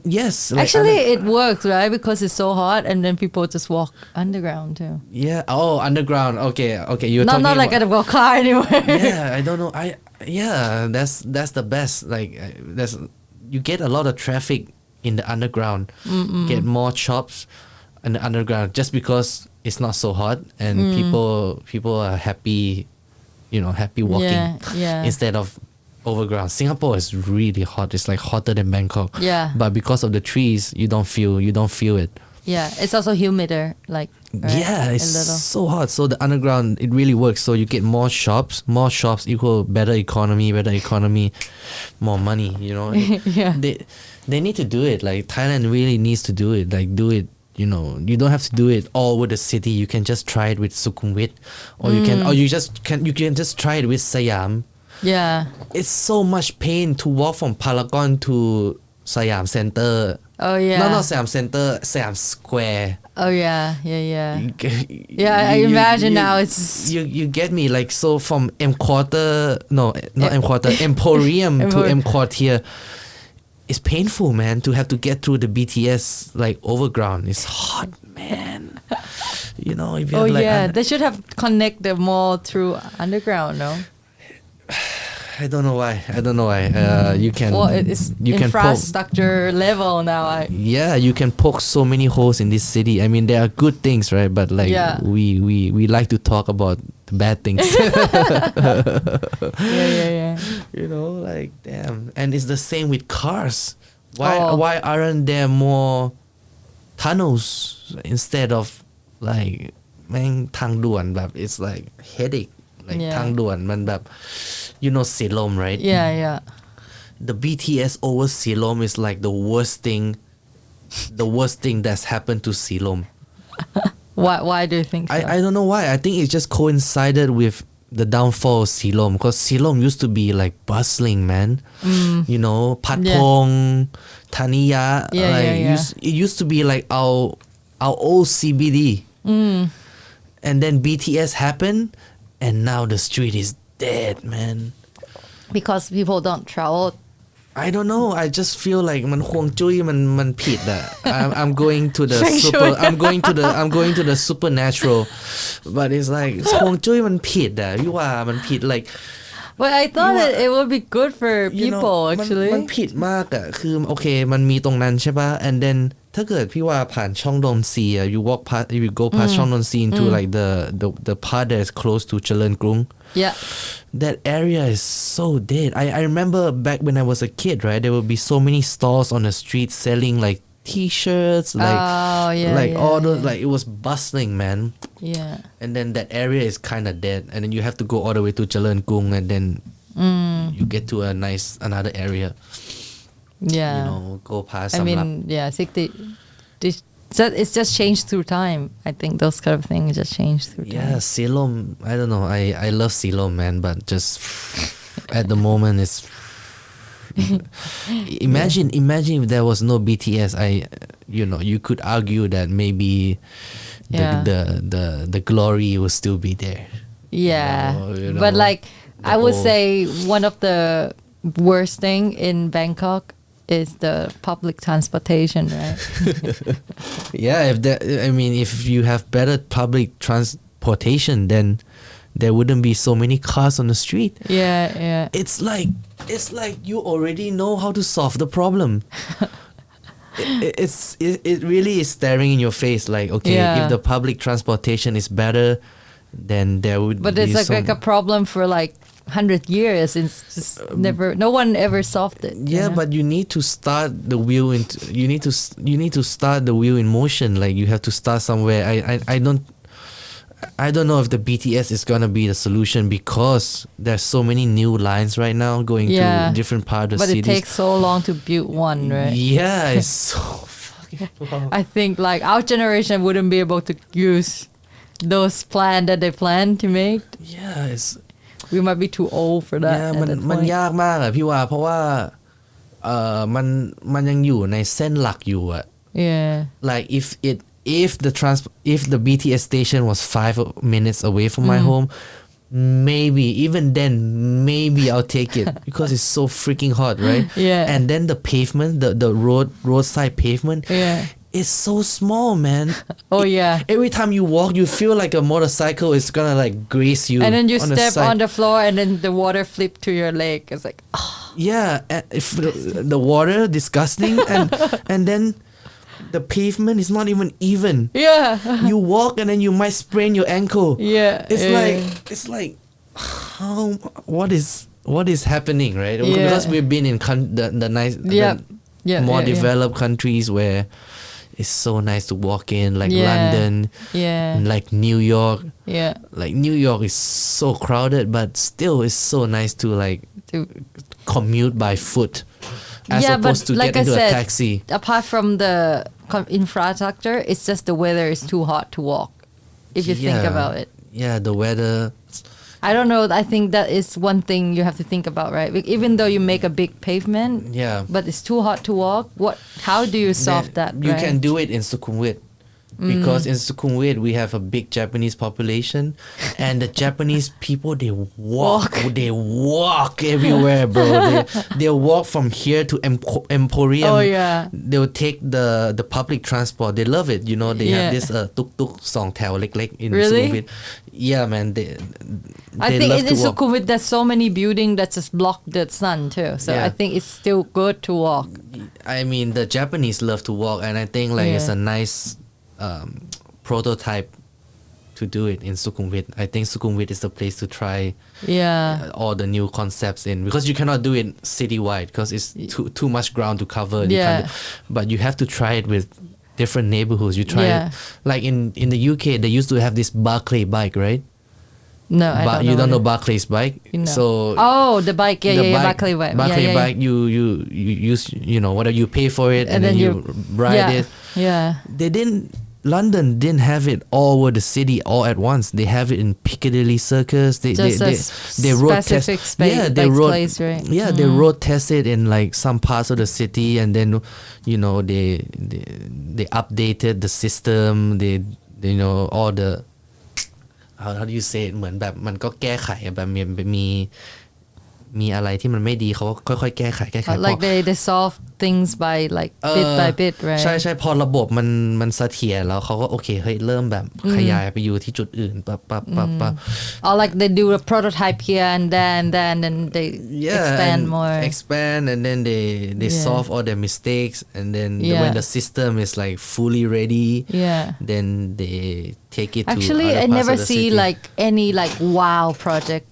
Yes. Like actually, it works, right? Because it's so hot, and then people just walk underground too. Yeah. Oh, underground. Okay. You're talking not like at a car anywhere. Yeah, I don't know. That's the best. Like, you get a lot of traffic in the underground. Get more shops in the underground just because it's not so hot, and people are happy. Happy walking instead of overground. Singapore is really hot. It's like hotter than Bangkok. Yeah. But because of the trees, you don't feel it. Yeah, it's also humider. Like it's so hot. So the underground, it really works. So you get more shops. More shops equal better economy. More money. They need to do it. Like Thailand really needs to do it. Like do it. You don't have to do it all over the city. You can just try it with Sukhumvit, or you can just try it with Siam. Yeah. It's so much pain to walk from Paragon to Siam Center. Oh yeah. Not Siam Center, Siam Square. Oh yeah. I imagine now it's you get me, like, so from M Quarter, no, not M Quarter, Emporium to M Quartier. It's painful, man, to have to get through the BTS like overground. It's hot, man. If you they should have connect the mall through underground, no? I don't know why. You can. Well, it's you can poke. infrastructure level now. Yeah, you can poke so many holes in this city. I mean, there are good things, right? But like we like to talk about the bad things. Yeah. You know, like damn. And it's the same with cars. Why aren't there more tunnels instead of like แม่งทางด่วนแบบ it's like headache like ทางด่วนมันแบบ you know สีลม right yeah the BTS over สีลม is like the worst thing that's happened to สีลม why do you think so? I don't know why. I think it just coincided with the downfall of สีลม because สีลม used to be like bustling, man. You know พัดพงธานิยะ it used to be like our old CBD. And then BTS happened and now the street is dead, man. Because people don't travel. I don't know. I just feel like มันห่วงจุ้ยมันผิดอะ I'm going to the I'm going to the supernatural, but it's like ห่วงจุ้ยมันผิดอะพี่ว่ามันผิด like But I thought it would be good for people actually. มันผิดมากอะคือโอเคมันมีตรงนั้นใช่ป่ะ and then ถ้าเกิดพี่ว่าผ่านช่องดอนซีอะ you go past ช่องดอนซี into like the part that is close to เจริญกรุง Yeah. That area is so dead. I remember back when I was a kid, right? There would be so many stalls on the street selling like T-shirts, like all those, like it was bustling, man. Yeah. And then that area is kind of dead, and then you have to go all the way to เจริญกรุง and then you get to another area. Yeah. You know, go past. I mean, yeah, it's just changed through time. I think those kind of things just change through time. Yeah, สีลม I don't know. I love สีลม, man, but just at the moment it's imagine if there was no BTS. You could argue that maybe the glory will still be there. Yeah. You know, but like I would say one of the worst thing in Bangkok is the public transportation, right? Yeah, if you have better public transportation, then there wouldn't be so many cars on the street. Yeah. It's like you already know how to solve the problem. It really is staring in your face. Like, okay, if the public transportation is better, then there would. But it's like a problem for like 100 years. It's just no one ever solved it. Yeah, but you need to start the wheel you need to start the wheel in motion. Like you have to start somewhere. I don't know if the BTS is gonna be the solution because there's so many new lines right now going to different parts of the cities. But it takes so long to build one, right? Yeah, it's so fucking long. I think like our generation wouldn't be able to use those plans that they plan to make. Yeah, we might be too old for that. Yeah, มันยากมากอะพี่ว่าเพราะว่ามันยังอยู่ในเส้นหลักอยู่อะ Yeah. Like if the BTS station was 5 minutes away from my home, maybe even then maybe I'll take it because it's so freaking hot, right? Yeah. And then the pavement, the roadside pavement, it's so small, man. Oh yeah. Every time you walk, you feel like a motorcycle is gonna like graze you. And then you step on the floor, and then the water flip to your leg. It's like, yeah, if the water disgusting, and then the pavement is not even even. Yeah. You walk and then you might sprain your ankle. Yeah. It's like what is happening, right? Yeah. Because we've been in the nice more developed countries where it's so nice to walk in, like London, like New York. Yeah. Like New York is so crowded, but still it's so nice to commute by foot as opposed to like get into I said, a taxi. Apart from the infrastructure, it's just the weather is too hot to walk. If you think about it. Yeah, the weather. I don't know. I think that is one thing you have to think about, right? Even though you make a big pavement, but it's too hot to walk. How do you solve that? You right? can do it in Sukhumvit. because in Sukhumvit we have a big Japanese population, and the Japanese people they walk everywhere, bro. They walk from here to Emporium. Oh yeah. They'll take the public transport. They love it. You know, they have this tuk-tuk 2 แถว เล็กๆ in Really? Sukhumvit. Yeah, man. I think love in to walk. Sukhumvit there's so many buildings that just block the sun too. So Yeah. I think it's still good to walk. I mean, the Japanese love to walk, and I think like it's a nice prototype to do it in Sukhumvit. I think Sukhumvit is the place to try Yeah. all the new concepts in, because you cannot do it citywide because it's too much ground to cover. You Yeah. can't but you have to try it with different neighborhoods. You try it like in the UK they used to have this Barclay bike, right? No, I don't know. You don't know what Barclay's bike? No. So the bike, Barclay bike. Barclay bike, you use, you know, whatever, you pay for it and then you ride it. Yeah. London didn't have it all over the city all at once. They have it in Piccadilly Circus. They road test. They place, right? Yeah, they road test it in like some parts of the city, and then you know they updated the system. They you know all the how do you say it เหมือนแบบมันก็แก้ไขแบบมีอะไรที่มันไม่ดีเขาก็ค่อยๆแก้ไข like they solve things by like bit by bit, right? ใช่พอระบบมันเสถียรแล้วเขาก็โอเคเฮ้ยเริ่มแบบขยายไปอยู่ที่จุดอื่นปั๊บ or like they do a prototype here and then they expand and then they solve all their mistakes, and then when the system is like fully ready, then they take it actually to other I parts never of the see city. like any like wow project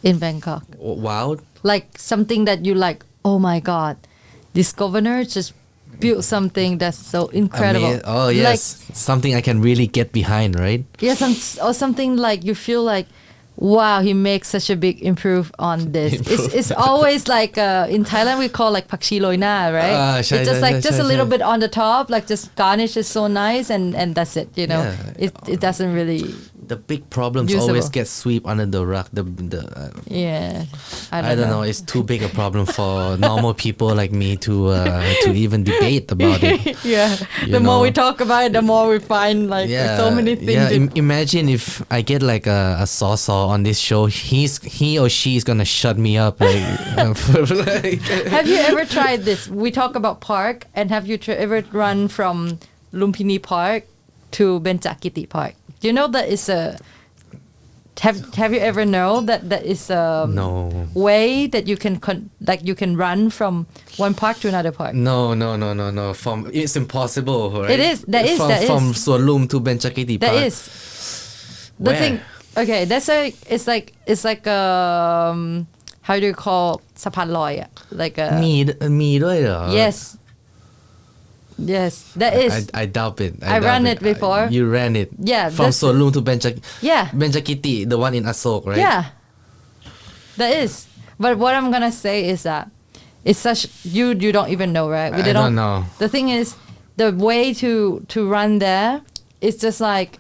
in Bangkok. Wow, like something that you like, oh my god, this governor just built something that's so incredible. Oh yes, like, something I can really get behind, right? Yes, or something like you feel like, wow, he makes such a big improve on this. It's always like in Thailand we call like pakshi loina, right? It's just like just a little bit on the top, like just garnish is so nice, and that's it. You know, it doesn't really. The big problems always get swept under the rug. I don't know. It's too big a problem for normal people like me to even debate about it. The more we talk about it, the more we find like so many things. Imagine if I get like a saw on this show. He or she is gonna shut me up. Have you ever tried this? We talk about park, and have you ever run from Lumpini Park to Benjakiti Park? Do you know that is a have you ever know that is a way that you can you can run from one park to another park? No. It's impossible, right? It is. From Suan Lum to Benjakiti Park. That is. The thing. Okay, that's it's like how do you call สะพานลอย like a มีด้วยเหรอ Yes, that is. I doubt it. I ran it before. You ran it. Yeah. From Suan Lum to Benjakiti, the one in Asok, right? Yeah. That is. But what I'm gonna say is that it's such you don't even know, right? I don't know. The thing is, the way to run there is just like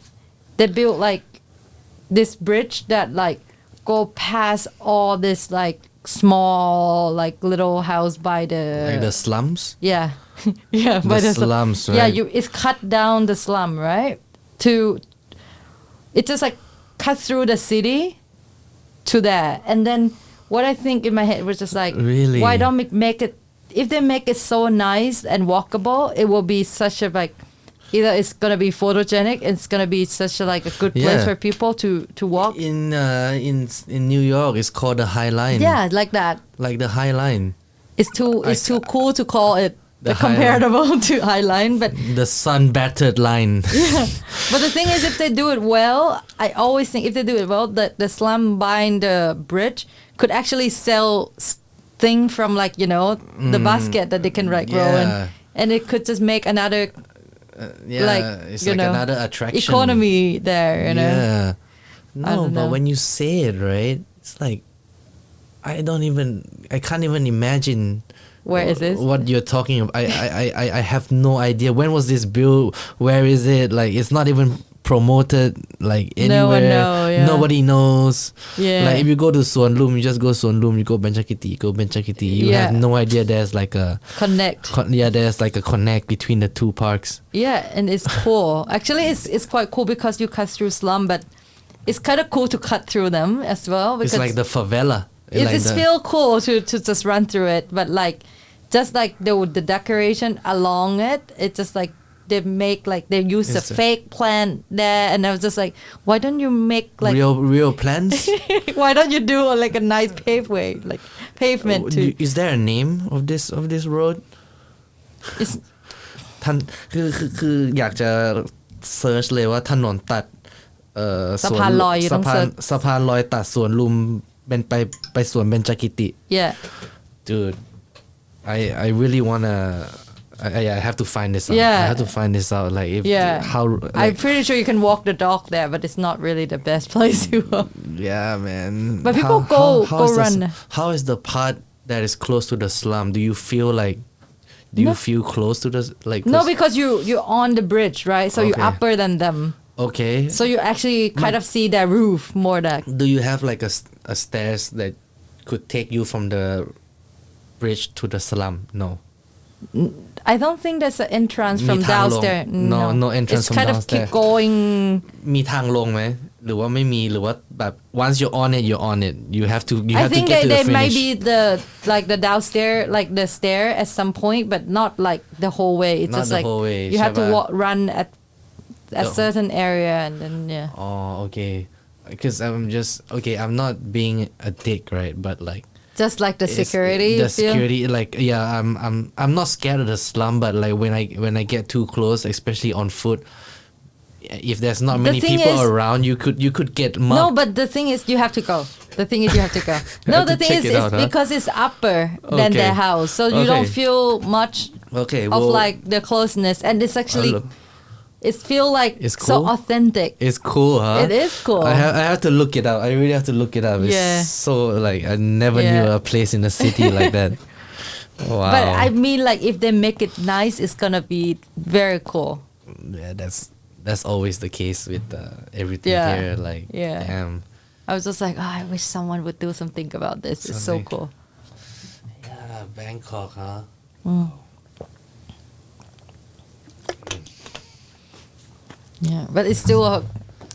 they built like this bridge that like go past all this like small like little house by the like the slums. Yeah. By the slums, right? It's cut down the slum, right? It just like cut through the city to there, and then what I think in my head was just like, really? Why don't make it? If they make it so nice and walkable, it will be such a like. Either it's gonna be photogenic, it's gonna be such a like a good place for people to walk. In New York, it's called the High Line. Yeah, like that. Like the High Line. It's too cool to call it the comparable to High Line, but the sun-battered line. But the thing is, if they do it well, I always think if they do it well, the slum behind the bridge could actually sell thing from like the basket that they can like grow in, and it could just make another. It's like another attraction. Economy there, Yeah. No, but when you say it, right, it's like I can't even imagine. Where is this? What you're talking about? I have no idea. When was this built? Where is it? Like, it's not even promoted like anywhere. No one know, yeah. Nobody knows. Yeah. Like if you go to Suan Lum, you just go Suan Lum, you go Benchakiti. You Yeah. have no idea there's like a Connect. there's like a connect between the two parks. Yeah, and it's cool. Actually, it's quite cool because you cut through slum, but it's kind of cool to cut through them as well. Because It's like the favela. it's feel cool to just run through it, but like just like the decoration along it, it's just like they make like they use a fake plant there, and I was just like, why don't you make like real plants? why don't you do like a nice paveway, like pavement to Is there a name of this road? it's ท่านคืออยากจะเซิร์ชเลยว่าถนนตัดสะพานลอยต้องเซิร์ช สะพานลอยตัดสวนลุมเป็นไปสวนเบญจกิติ yeah dude I really wanna I have to find this out. Yeah. I have to find this out like if yeah how I'm pretty sure you can walk the dog there, but it's not really the best place to walk. yeah man But people go is run. How is the part that is close to the slum? Do you feel like you feel close to the like No, because you're on the bridge, right? So you're Okay. upper than them. okay So you actually kind of see their roof more than. do you have like a stairs that could take you from the bridge to the slum? No. I don't think there's an entrance from มีทางลง downstairs. No entrance It's from kind of downstairs. keep going. มีทางลงไหมหรือว่าไม่มีหรือว่าแบบ once you're on it you have to I have to think get to the they might finish. be the downstairs, like the stair at some point, but not like the whole way. It's Not just the like whole way, you have to ใช่ปะ run at a Oh. certain area, and then yeah. Oh, okay. Because I'm not being a dick, right? But like Just like the it's- security. the you feel? security, like yeah, I'm not scared of the slum, but like when I get too close, especially on foot, if there's not many thing people is- around, you could get mugged. No, but the thing is, you have to go. The thing is, you have to go. No, have the to thing check is, it it's out, huh? because it's upper than Okay. their house, so you don't Okay. feel much Okay, of well, like the closeness, and it's actually, look. it feel like It's so cool? authentic. It's cool, huh? It is cool. I have to look it up. I really have to look it up. It's Yeah. so like I never Yeah. knew a place in the city like that. Wow. But I mean, like if they make it nice, it's gonna be very cool. Yeah, that's always the case with everything Yeah. here. Like, Yeah. damn. I was just like, oh, I wish someone would do something about this. It's so Something. cool. Yeah, Bangkok, huh? Yeah, but it's still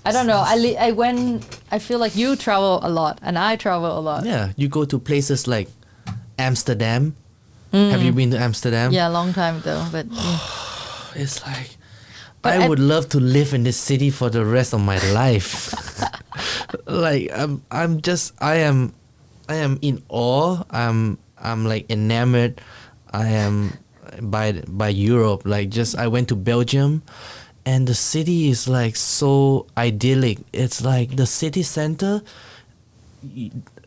I don't know. I feel like you travel a lot and I travel a lot. Yeah, you go to places like Amsterdam. Have you been to Amsterdam? Yeah, a long time ago, but yeah. It's like But I I- would love to live in this city for the rest of my life. Like I am in awe. I'm like enamored. I am by Europe. Like just I went to Belgium, and the city is like so idyllic. It's like the city center.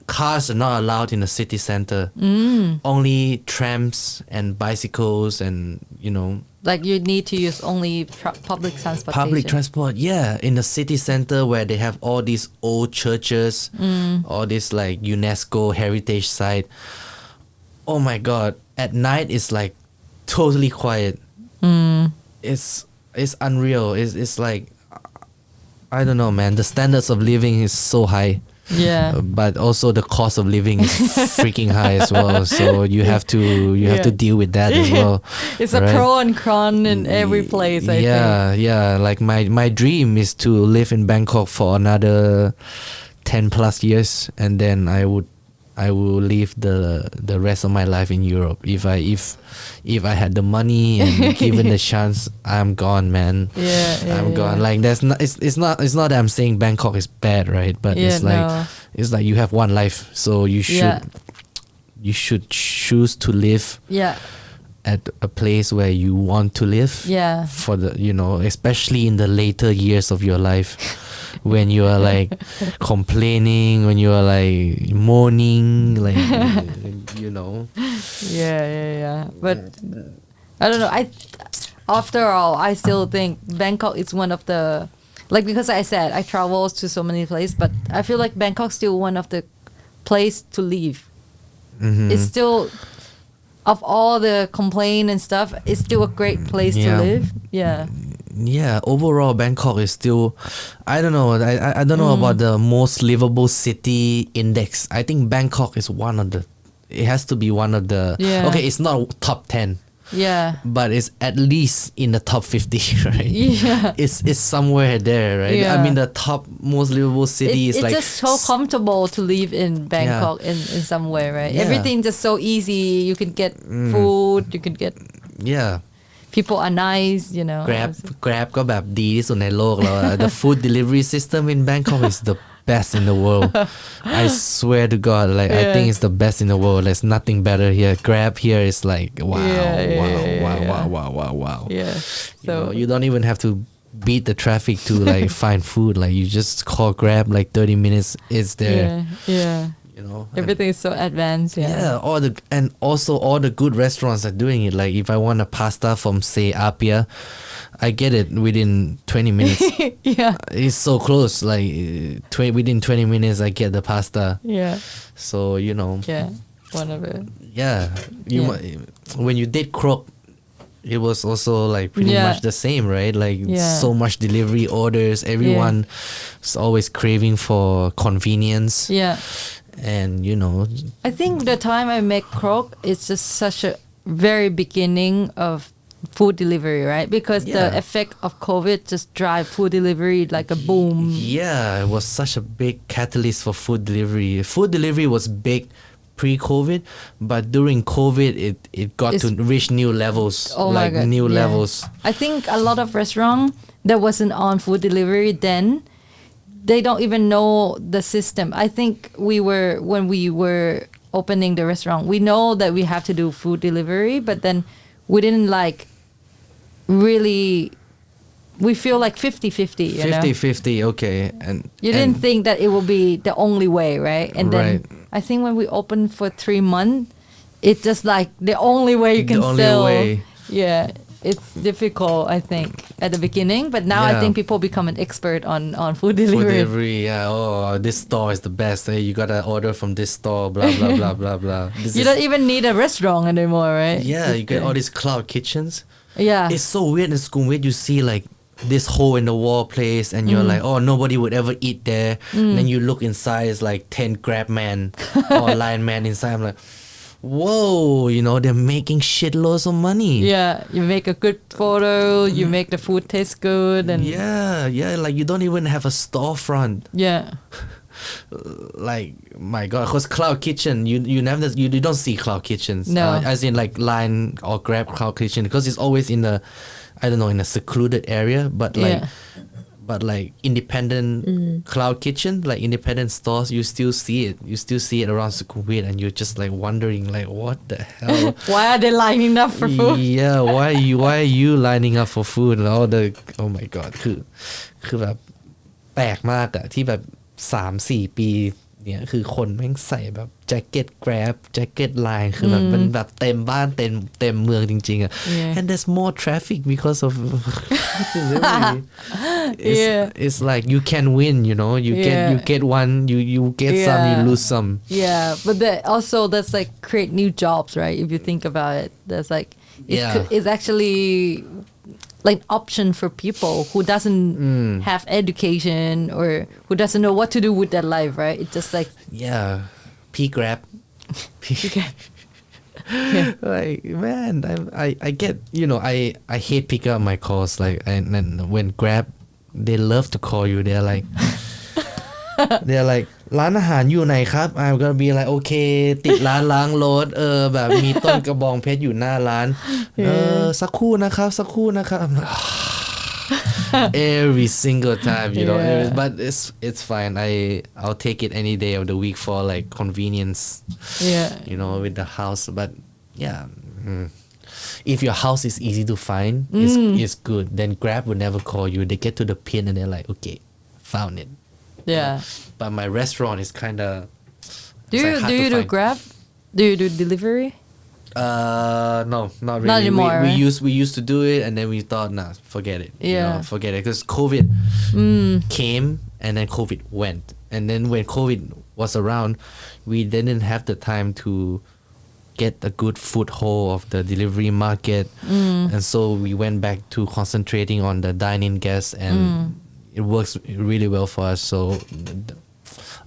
Cars are not allowed in the city center. Only trams and bicycles and Like you need to use only public transportation. public transport. Yeah, in the city center where they have all these old churches, all this like UNESCO heritage site. Oh my God! At night it's like totally quiet. It's unreal. It's like I don't know, man. The standards of living is so high. Yeah. But also the cost of living is freaking high as well. So you have to deal with that as well. It's a right? pro and con in every place, I think. Yeah. Like my dream is to live in Bangkok for another 10 plus years, and then I will live the rest of my life in Europe. If I had the money and given the chance, I'm gone, man. Yeah, I'm gone. Like it's not that I'm saying Bangkok is bad, right? But Yeah, it's like you have one life, so you should choose to live Yeah. at a place where you want to live. Yeah. For the especially in the later years of your life, when you are like complaining, when you are like mourning, like Yeah. But I don't know. After all, I still think Bangkok is one of the, like, because I said I travel to so many places, but I feel like Bangkok's still one of the place to live. It's still, of all the complaint and stuff, it's still a great place to Yeah. live. Yeah. yeah, overall Bangkok is still, I don't know, I don't know about the most livable city index. I think Bangkok is one of the, it has to be one of the, Yeah. okay, it's not top 10, Yeah. but it's at least in the top 50, right? Yeah. It's somewhere there, right? Yeah. I mean, the top most livable city is It's like, just so comfortable to live in Bangkok in some way, right? Yeah. Everything just so easy. You can get food, you can get, yeah. people are nice, you know. Grab ก็แบบดีที่สุดในโลกแล้วอะ The food delivery system in Bangkok is the best in the world. I swear to God, like I think it's the best in the world. There's nothing better here. Grab here is like wow, wow. Yeah. You know, you don't even have to beat the traffic to like find food. Like you just call Grab, like 30 minutes, it's there. Yeah. You know, Everything is so advanced. yeah, all the good restaurants are doing it. Like if I want a pasta from say Apia, I get it within 20 minutes. Yeah. It's so close. Like within 20 minutes, I get the pasta. Yeah. So you know, Yeah. One of it. yeah. When you did Krok, it was also like pretty much the same, right? Like so much delivery orders. Everyone is always craving for convenience. Yeah. And you know, I think the time I make Krok, it's just such a very beginning of food delivery, right? Because the effect of COVID just drive food delivery like a boom. Yeah, it was such a big catalyst for food delivery. Food delivery was big pre-COVID, but during COVID, it got to reach new levels, my God. new levels. I think a lot of restaurants that wasn't on food delivery then, they don't even know the system. I think when we were opening the restaurant, we know that we have to do food delivery, but then we didn't like really, we feel like 50-50, you know? 50-50, okay. And you didn't think that it will be the only way, right? And then Right. I think when we opened for 3 months, it's just like the only way you can The only sell. way. Yeah, it's difficult, I think, at the beginning. But now I Yeah. think people become an expert on food Food delivery. delivery, yeah. Oh, this store is the best. Hey, you gotta order from this store. Blah blah blah blah blah. You don't even need a restaurant anymore, right? Yeah, you get all these cloud kitchens. Yeah. It's so weird in Sukhumvit. You see like this hole in the wall place, and you're like, oh, nobody would ever eat there. And then you look inside, it's like 10 Grab man or line man inside. I'm like, whoa, you know, they're making shitloads of money. Yeah, you make a good photo, you make the food taste good, and Yeah, like you don't even have a storefront. yeah. Like my God, because cloud kitchen, you never you don't see cloud kitchens. No. As in like line or Grab cloud kitchen, because it's always in a, I don't know, in a secluded area. But like independent cloud kitchen, like independent stores, you still see it. You still see it around Sukhumvit, and you're just like wondering, like, what the hell? Why are they lining up for food? Yeah, why are you lining up for food and all the, oh my God,คือแบบแปลกมากอะที่แบบ 3-4 ปีเนี่ยคือคนแม่งใส่แบบแจ็คเก็ต Grab แจ็คเก็ต Line คือแบบมันแบบเต็มบ้านเต็มเมืองจริงๆอะ and there's more traffic because of delivery. It's like you can win, you know, you get one, you get some, you lose some. Yeah, but that's like create new jobs, right? If you think about it, that's like it's actually like option for people who doesn't have education or who doesn't know what to do with their life, right? It's just like Grab. Like man, I get, you know, I hate picking up my calls, like, and when Grab, they love to call you. They're like ร้านอาหารอยู่ไหนครับ I'm gonna be like okay ติดร้านล้างรถแบบมีต้นกระบองเพชรอยู่หน้าร้านสักครู่นะครับI'm like, every single time, you know. But it's fine. I'll take it any day of the week for like convenience, you know, with the house. But if your house is easy to find, it's good. Then Grab would never call you. They get to the pin and they're like, okay, found it. Yeah. But my restaurant is kind of. Do you do Grab? Do you do delivery? No, not really. Not anymore, We used to do it, and then we thought, nah, forget it. Yeah. You know, forget it, because COVID came and then COVID went, and then when COVID was around, we didn't have the time to get a good foothold of the delivery market, and so we went back to concentrating on the dine-in guests, and it works really well for us. So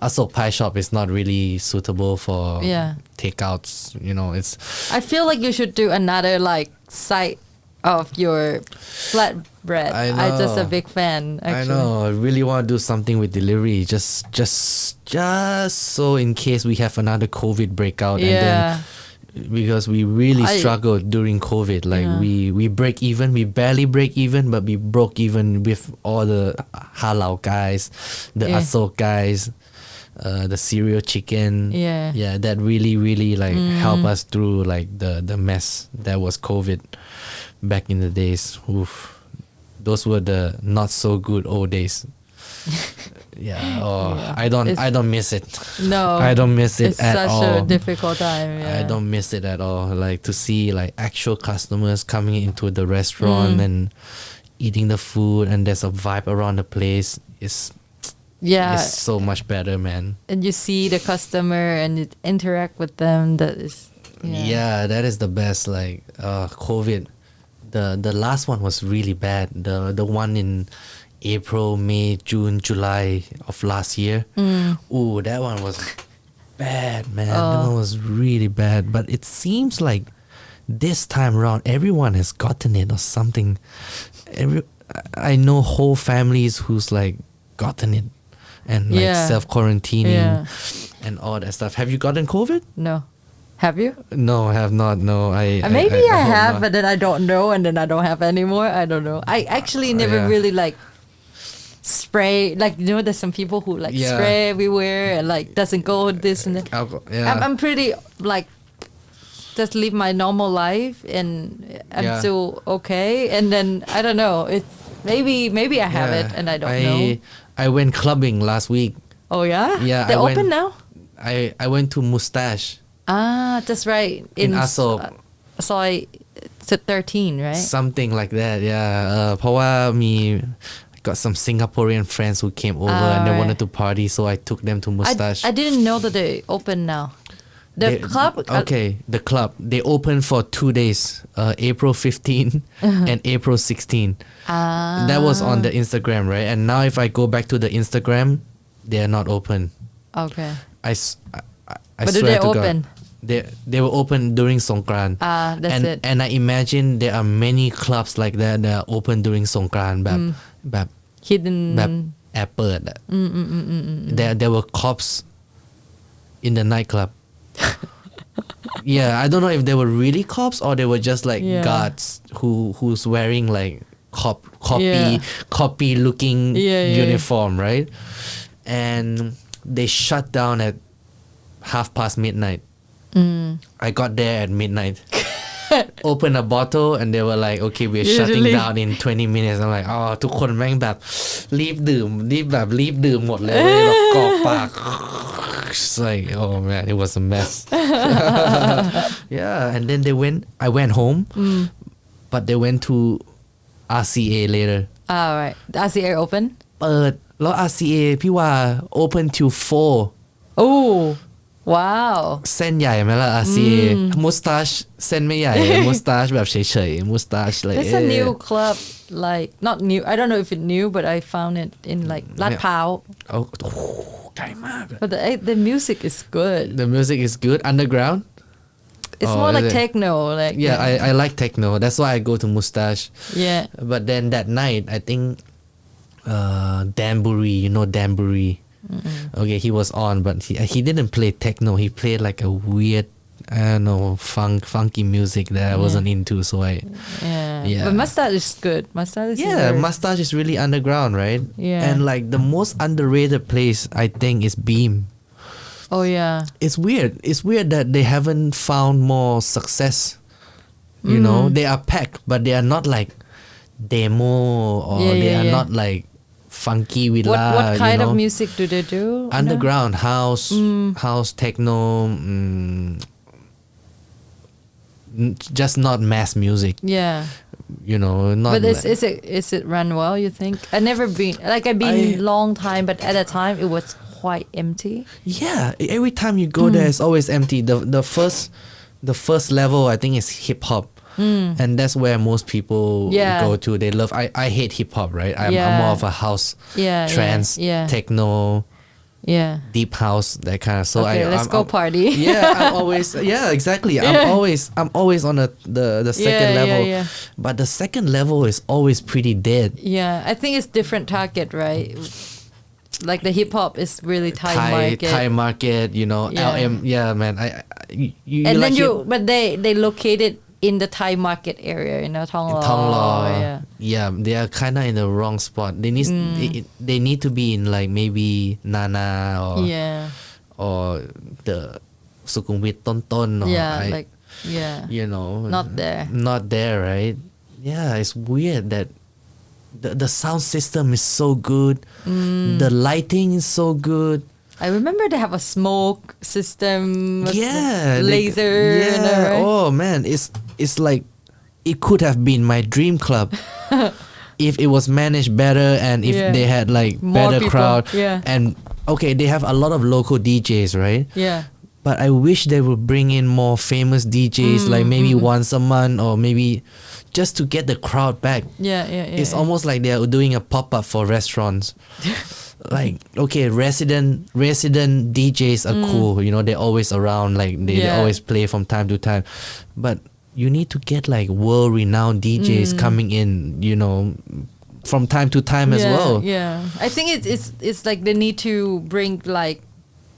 Asok Pie Shop is not really suitable for takeouts. You know, it's. I feel like you should do another like site of your flatbread. I'm just a big fan. Actually. I know. I really want to do something with delivery, just so in case we have another COVID breakout, and then because we really struggled during COVID. Like we break even, we barely break even, but we broke even with all the halal guys, the Asok guys. The cereal chicken, that really like helped us through like the mess that was COVID back in the days. Oof. Those were the not so good old days. I don't miss it. No, I don't miss it at all. It's such a difficult time. I don't miss it at all. Like to see like actual customers coming into the restaurant and eating the food, and there's a vibe around the place. It's so much better, man. And you see the customer and you interact with them. That is, that is the best. Like COVID, the last one was really bad. The one in April, May, June, July of last year. Ooh, that one was bad, man. That one was really bad. But it seems like this time around, everyone has gotten it or something. I know whole families who's like gotten it. And like self-quarantining and all that stuff. Have you gotten COVID? No. Have you? No, I have not. No, Maybe I have, not. But then I don't know, and then I don't have anymore. I don't know. I actually never really like spray. Like, you know, there's some people who like spray everywhere and like doesn't go this and that. I'm pretty like just live my normal life, and I'm still okay. And then I don't know. It's maybe I have it and I don't know. I went clubbing last week. Oh yeah? Yeah. They're open now? I went to Mustache. Ah, that's right. In Asok. Soy 13, right? Something like that, yeah. เพราะว่ามี got some Singaporean friends who came over and they wanted to party, so I took them to Mustache. I didn't know that they open now. The club? The club. They open for 2 days, April 15 and April 16. That was on the Instagram, right? And now if I go back to the Instagram, they are not open. Okay. I but swear do they to open? God, they were open during Songkran. That's it. And I imagine there are many clubs like that are open during Songkran. แบบ hidden แบบแอบเปิด There were cops in the nightclub. I don't know if they were really cops or they were just like guards who's wearing like copy looking uniform, right? And they shut down at midnight. I got there at midnight. Open a bottle and they were like, okay, we're shutting down in 20 minutes. I'm like, ทุกคนแม่งแบบรีบดื่มหมดเลยแล้วกรอกปาก It's like, oh man, it was a mess. And then I went home, but they went to RCA later. Right. The RCA open? เปิดแล้ว RCA พี่ว่า open till 4. Oh, wow. เส้นใหญ่ไหมล่ะ RCA Mustache เส้นไม่ใหญ่ Mustache แบบเฉยๆ Mustache like it's a new club, like not new, I don't know if it's new, but I found it in like Lad Pao.ไกลมาก But the music is good. The music is good. Underground? It's more like techno. Like I like techno. That's why I go to Mustache. Yeah. But then that night, I think Danbury, you know Danbury. Okay, he was on, but he didn't play techno. He played like a weird, I don't know, funky music that I wasn't into. So But Mustache is good. Mustache is Mustache is really underground, right? Yeah. And like the most underrated place I think is Beam. Oh yeah. It's weird that they haven't found more success. You know, they are packed, but they are not like demo or they are not like funky villa. What kind of music do they do? Underground house techno. Just not mass music. Yeah. You know, not. But is it run well? You think? I've been long time, but at the time it was quite empty. Yeah, every time you go there, it's always empty. The the first level I think is hip hop. And that's where most people go to. They love. I hate hip hop, right? I'm more of a house, trance, techno, deep house, that kind of. So let's go party. I'm always exactly. I'm always on the second level. But the second level is always pretty dead. Yeah, I think it's different target, right? Like the hip hop is really Thai market, you know. LM, man. But they located in the Thai market area, you know, Thonglo. Yeah, they are kind of in the wrong spot. They need to be in like maybe Nana or the Sukhumvit Ton or you know, not there, right? Yeah, it's weird that the sound system is so good, the lighting is so good. I remember they have a smoke system, laser. Right? Oh man, it's like it could have been my dream club if it was managed better and if they had like more better people. Crowd. And okay, they have a lot of local DJs, right? Yeah. But I wish they would bring in more famous DJs, like maybe once a month or maybe just to get the crowd back. It's almost like they're doing a pop-up for restaurants. Like, okay, resident DJs are cool, you know, they're always around, like they always play from time to time. But you need to get like world-renowned DJs coming in, you know, from time to time as well. Yeah, I think it's like they need to bring like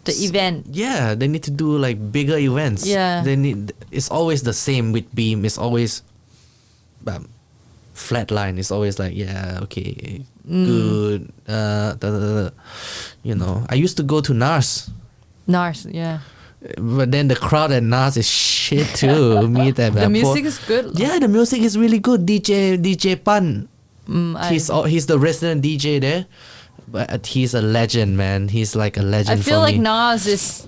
the event. Yeah, they need to do like bigger events. Yeah, it's always the same with Beam. It's always flatline. It's always like okay, good. You know, I used to go to NARS. Yeah. But then the crowd at NARS is shit too. The music is good. Yeah, the music is really good. DJ Pan. He's the resident DJ there, but he's a legend, man. He's like a legend. I feel like NARS is,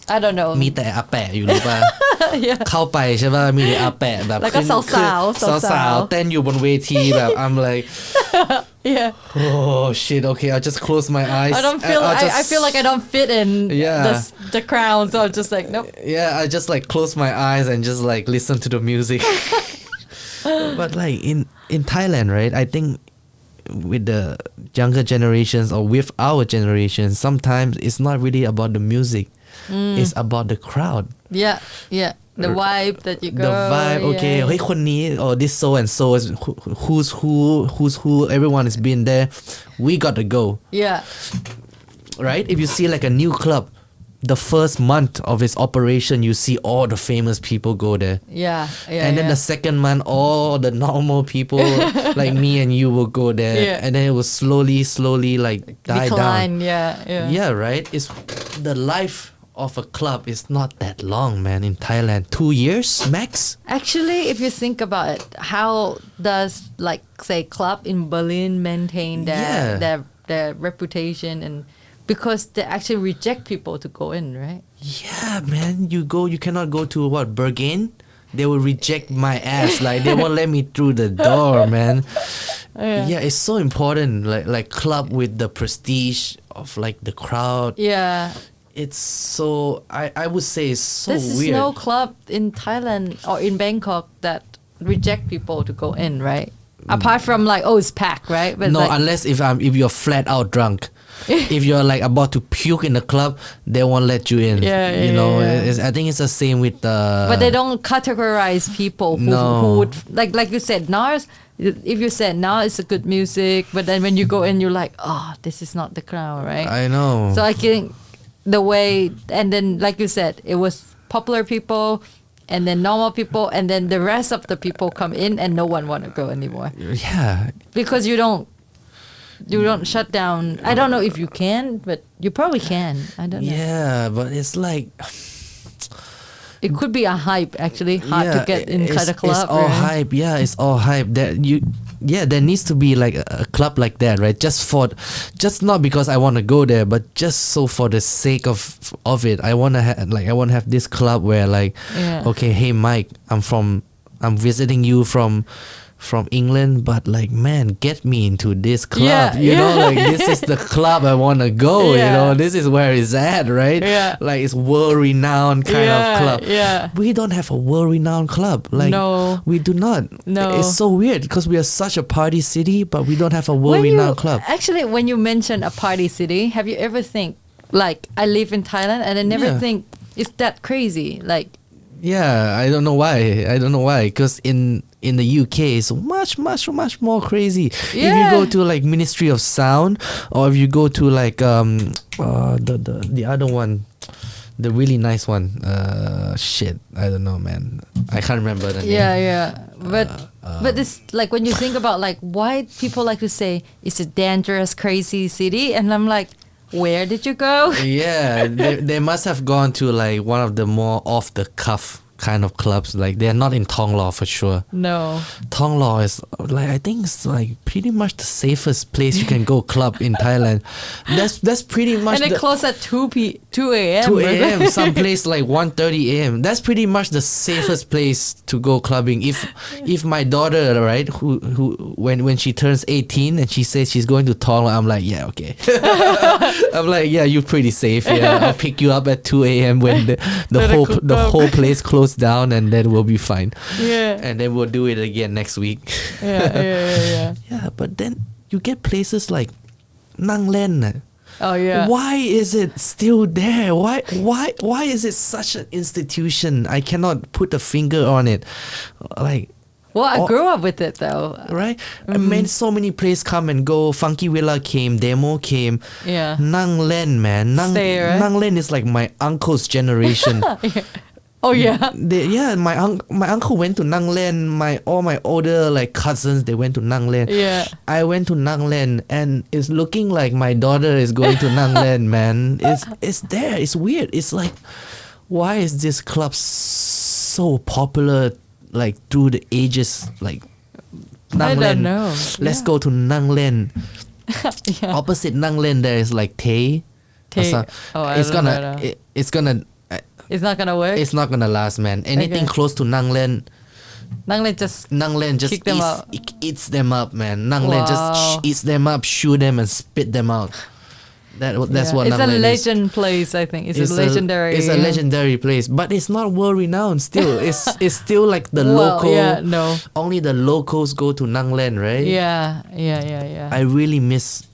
I don't know. มีแต่อาแปะอยู่รู้ป่ะ เข้าไปใช่ป่ะมีแต่อาแปะแบบ แล้วก็สาวๆ เต้นอยู่บนเวทีแบบ I'm like oh shit, okay, I'll just close my eyes. I feel like I don't fit in the crowd, so I'm just like nope. Yeah, I just like close my eyes and just like listen to the music. But like in Thailand, right, I think with the younger generations or with our generation, sometimes it's not really about the music. It's about the crowd. Yeah. The vibe that you go. The vibe, okay. Hey, คนนี้ or this so and so is who's who. Everyone has been there. We got to go. Yeah. Right? If you see like a new club, the first month of its operation, you see all the famous people go there. Yeah. And then the second month, all the normal people like me and you will go there. And then it will slowly like die decline, down. Yeah, right? It's the life of a club is not that long, man, in Thailand. 2 years max. Actually, if you think about it, how does like say club in Berlin maintain their reputation? And because they actually reject people to go in, right? Yeah, man, you cannot go to Bergen. They will reject my ass. Like they won't let me through the door, man. Yeah, it's so important. Like club with the prestige of like the crowd. Yeah. It's so I would say it's so weird. There's no club in Thailand or in Bangkok that reject people to go in, right? Apart from like, oh, it's packed, right? But no, like, unless if you're flat out drunk. If you're like about to puke in the club, they won't let you in. You know, I think it's the same with but they don't categorize people who would like you said, NARS. If you said now it's a good music, but then when you go in, you're like, oh, this is not the crowd, right? I know. So I think the way, and then like you said, it was popular people and then normal people, and then the rest of the people come in and no one want to go anymore. Yeah. Because you don't shut down. I don't know if you can, but you probably can. I don't know. Yeah, but it's like it could be a hype, actually. Hard to get inside a club. It's all hype. Yeah, it's all hype. There needs to be like a club like that, right? Just not because I want to go there, but just so for the sake of it. I want to have this club where like, okay, hey Mike, I'm visiting you from England, but like, man, get me into this club. Yeah, you know, yeah. like this is the club I want to go. Yeah. You know, this is where it's at, right? Yeah. Like it's world-renowned kind of club. Yeah. We don't have a world-renowned club. Like, No. we do not. No. It's so weird because we are such a party city, but we don't have a When world-renowned club. Actually, when you mention a party city, have you ever think like I live in Thailand and I never Yeah. think it's that crazy? Like Yeah, I don't know why. Because in the UK, it's much more crazy. If you Yeah. go to like Ministry of Sound, or if you go to like the other one, the really nice one. Shit, I don't know, man. I can't remember the name. yeah. But it's like when you think about like why people like to say it's a dangerous, crazy city, and I'm like, where did you go? Yeah, they must have gone to like one of the more off the cuff kind of clubs. Like they're not in Thonglor for sure. No. Thonglor is like, I think it's like pretty much the safest place you can go club in Thailand. That's pretty much And it closed at 2 a.m. 2 a.m. some place like 1:30 a.m. That's pretty much the safest place to go clubbing. If my daughter, right, who when she turns 18 and she says she's going to Thonglor, I'm like, yeah, okay. I'm like, yeah, you're pretty safe. Yeah, I'll pick you up at 2 a.m. when the whole place closed down, and then we'll be fine. Yeah. And then we'll do it again next week. Yeah. Yeah, but then you get places like Nang Len. Oh yeah. Why is it still there? Why is it such an institution? I cannot put a finger on it. Like, Well, I grew up with it though. right? I mean, so many places come and go. Funky Villa came, Demo came. Yeah. Nang Len, man. Stay, right? Nang Len is like my uncle's generation. Oh yeah. My uncle went to Nang Len. All my older like cousins, they went to Nang Len. Yeah. I went to Nang Len, and it's looking like my daughter is going to Nang Len, man. It's there. It's weird. It's like, why is this club so popular? Like through the ages, like Nang I Len. don't know. Let's Yeah. go to Nang Len. Yeah. Opposite Nang Len, there is like Tay. Tay. Oh, I it's don't gonna. know. It's gonna. It's not gonna work. It's not gonna last, man. Anything Okay. close to Nang Len, Nang Len just just kick them out. eats them up, man. Nang Len Wow. just eats them up, shoot them, and spit them out. That's Yeah. what It's Nang a Len is. legend place, I think. It's a legendary. It's a legendary place, but it's not world renowned. Still, it's still like the Well, local. yeah, no. Only the locals go to Nang Len, right? Yeah. I really miss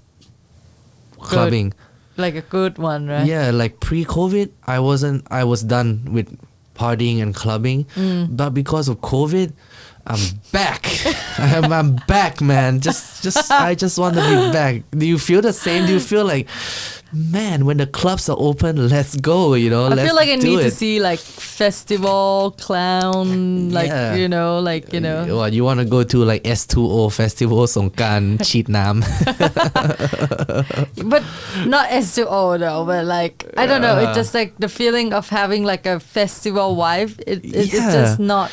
clubbing. Like a good one, right? Yeah, like pre-COVID, I was done with partying and clubbing, but because of COVID, I'm back. I'm back, man. I just want to be back. Do you feel the same? Do you feel like, man, when the clubs are open, let's go, you know? I let's feel like I do need it. to see like festival, clown, like, Yeah. like. What, you want to go to like S2O festival, Songkran, Cheat Nam? But not S2O though, but like, I don't know. It's just like the feeling of having like a festival vibe. It's Yeah. just not.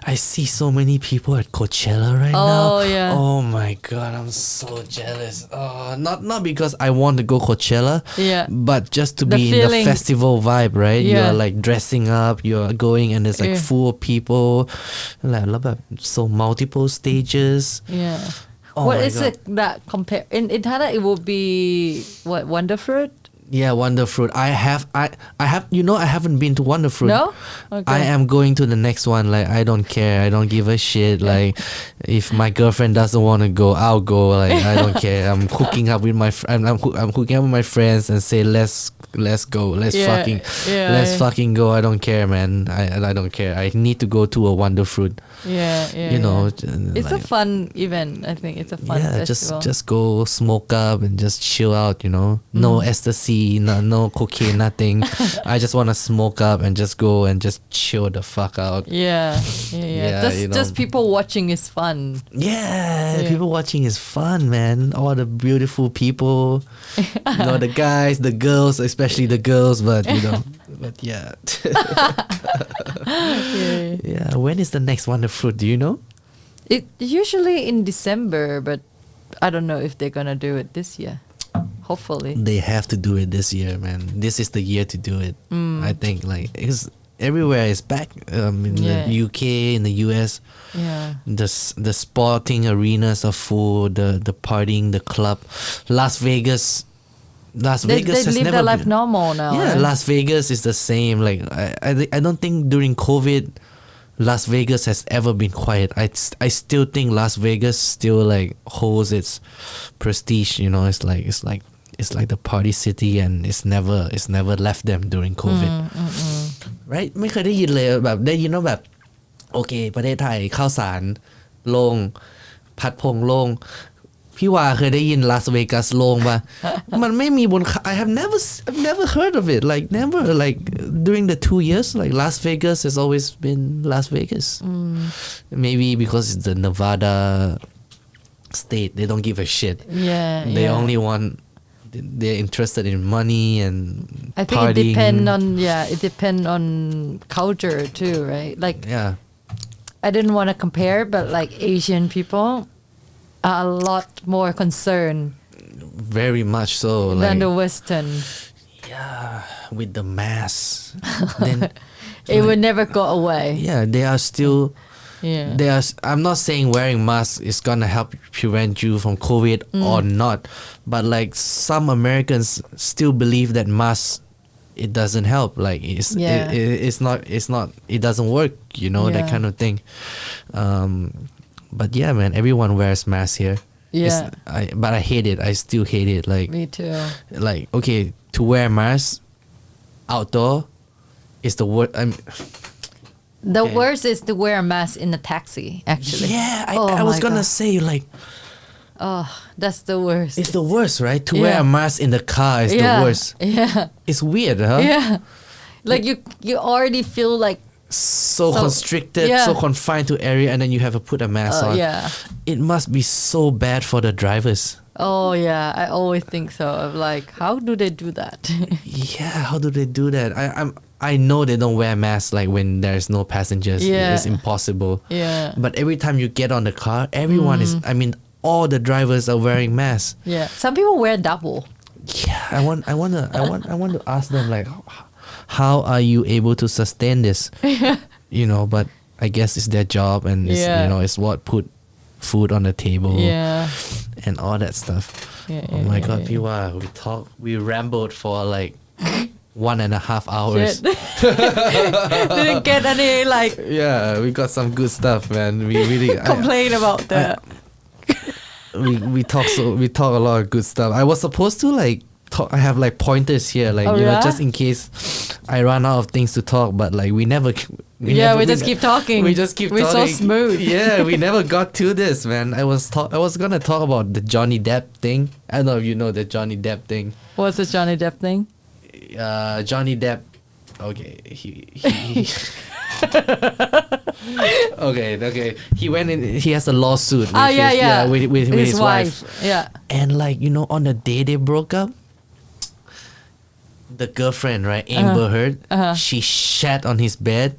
I see so many people at Coachella right now. Oh, yeah. Oh my god, I'm so jealous. Oh, not because I want to go Coachella. Yeah. But just to The be in the feeling. festival vibe, right? Yeah. You're like dressing up, you're going and it's like Yeah. full of people. Like, so multiple stages. Yeah. Oh What my is God. it that compare in Thailand? It would be what, Wonderfruit? Yeah, Wonderfruit. I have I haven't been to Wonderfruit. No? Okay. I am going to the next one. Like, I don't care. I don't give a shit. Like, if my girlfriend doesn't want to go, I'll go. Like, I don't care. I'm hooking up with my I'm hooking up with my friends and say let's go. Let's fucking go. I don't care, man. I don't care. I need to go to a Wonderfruit. Yeah. You know, It's a fun event. I think it's a fun festival. just go smoke up and just chill out, you know. No ecstasy, no cocaine, nothing. I just want to smoke up and just go and just chill the fuck out. Yeah. Just, you know. just people watching is fun. Yeah, people watching is fun, man. All the beautiful people, you know, the guys, the girls, especially the girls, but you know, but yeah. Yeah, when is the next Wonderfruit? Do you know? It usually in December, but I don't know if they're gonna do it this year. Hopefully. They have to do it this year, man. This is the year to do it. I think, like, everywhere is back. In the UK, in the US, the sporting arenas are full. The partying, the club, Las Vegas. Las Vegas has live never their life been, normal now. Yeah, right? Las Vegas is the same. Like I don't think during COVID, Las Vegas has ever been quiet. I still think Las Vegas still like holds its prestige. You know, it's like the party city, and it's never left them during COVID. Right? ไม่เคยได้ยินเลยแบบได้ยินว่าแบบโอเคประเทศไทยข้าวสารโล่งผัดพงโล่งพี่วาเคยได้ยินลาสเวกัสโล่งป่ะ มันไม่มีบน I've never heard of it, like never, like during the 2 years, like Las Vegas has always been Las Vegas. Maybe because it's the Nevada state, they don't give a shit. They only want, they're interested in money and I think partying. it depends on culture too, right? Like I didn't want to compare, but like Asian people are a lot more concerned. Very much so. Than the Western. Yeah, with the mask. Then it would never go away. Yeah, they are still. I'm not saying wearing masks is gonna help prevent you from COVID or not, but like some Americans still believe that masks, it doesn't help. Like it's not. It doesn't work. You know, that kind of thing. But yeah, man, everyone wears masks here. Yeah. But I hate it. I still hate it. Like me too. Like okay, to wear mask outdoor is the worst. The worst is to wear a mask in a taxi. Actually. Yeah, I was gonna say like. Oh, that's the worst. It's the worst, right? To wear a mask in the car is the worst. Yeah. It's weird, huh? Yeah. Like you already feel like so constricted, so confined to area, and then you have to put a mask on. Yeah. It must be so bad for the drivers. Oh yeah, I always think so. I'm like, how do they do that? Yeah, how do they do that? I know they don't wear masks like when there's no passengers. It's impossible. Yeah. But every time you get on the car, everyone is. I mean, all the drivers are wearing masks. Yeah. Some people wear double. Yeah, I want to ask them like, how are you able to sustain this? You know, but I guess it's their job, and it's, you know, it's what put food on the table. And all that stuff. Oh my God, Piwa, we rambled for like 1.5 hours. Didn't get any like. Yeah, we got some good stuff, man. We really complain about that. We talk a lot of good stuff. I was supposed to like I have like pointers here, like you know, just in case I run out of things to talk, but like we just keep talking. We're so smooth. Yeah, we never got to this, man. I was gonna talk about the Johnny Depp thing. I don't know if you know the Johnny Depp thing. What's the Johnny Depp thing? Johnny Depp. Okay, he okay. He went in. He has a lawsuit. With his wife. Yeah. And like, you know, on the day they broke up, the girlfriend, right, Amber Heard, she shat on his bed,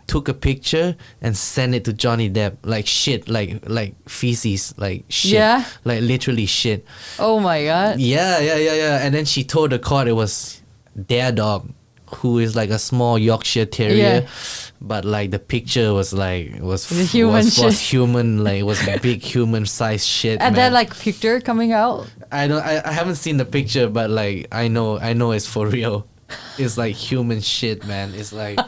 took a picture, and sent it to Johnny Depp. Like shit, like feces, like shit. Yeah. Like literally shit. Oh my God. Yeah. And then she told the court it was their dog, who is like a small Yorkshire Terrier. But like the picture was like was human, like it was big human sized shit. And then like picture coming out. I haven't seen the picture, but like I know it's for real. It's like human shit, man. It's like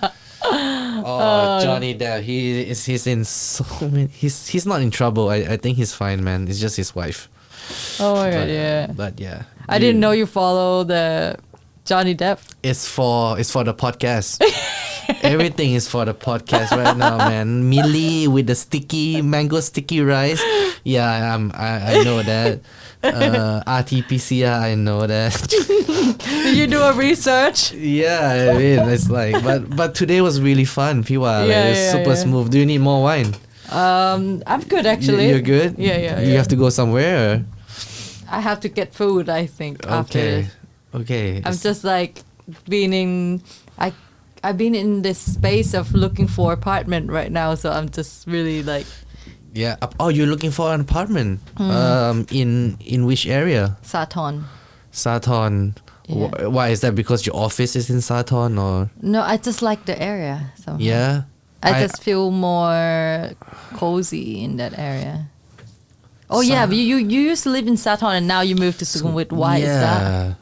Johnny Depp. He's in so many. He's not in trouble. I think he's fine, man. It's just his wife. Oh my God, But yeah, I didn't know you follow the Johnny Depp. It's for the podcast. Everything is for the podcast right now, man. Millie with the mango sticky rice. Yeah, I know that. RT-PCR, I know that. Did you do a research? Yeah, I mean, it's like, but today was really fun, Piwa. It's super smooth. Do you need more wine? I'm good actually. You're good? Yeah. You have to go somewhere? Or? I have to get food, I think. After this. Okay. I'm just like I've been in this space of looking for apartment right now, so I'm just really like. Yeah. Oh, you're looking for an apartment. In which area? Sathorn. Why is that? Because your office is in Sathorn, or No, I just like the area. Somehow. yeah? I just feel more cozy in that area. Oh yeah, you used to live in Sathorn and now you moved to Sukhumvit. Why is that?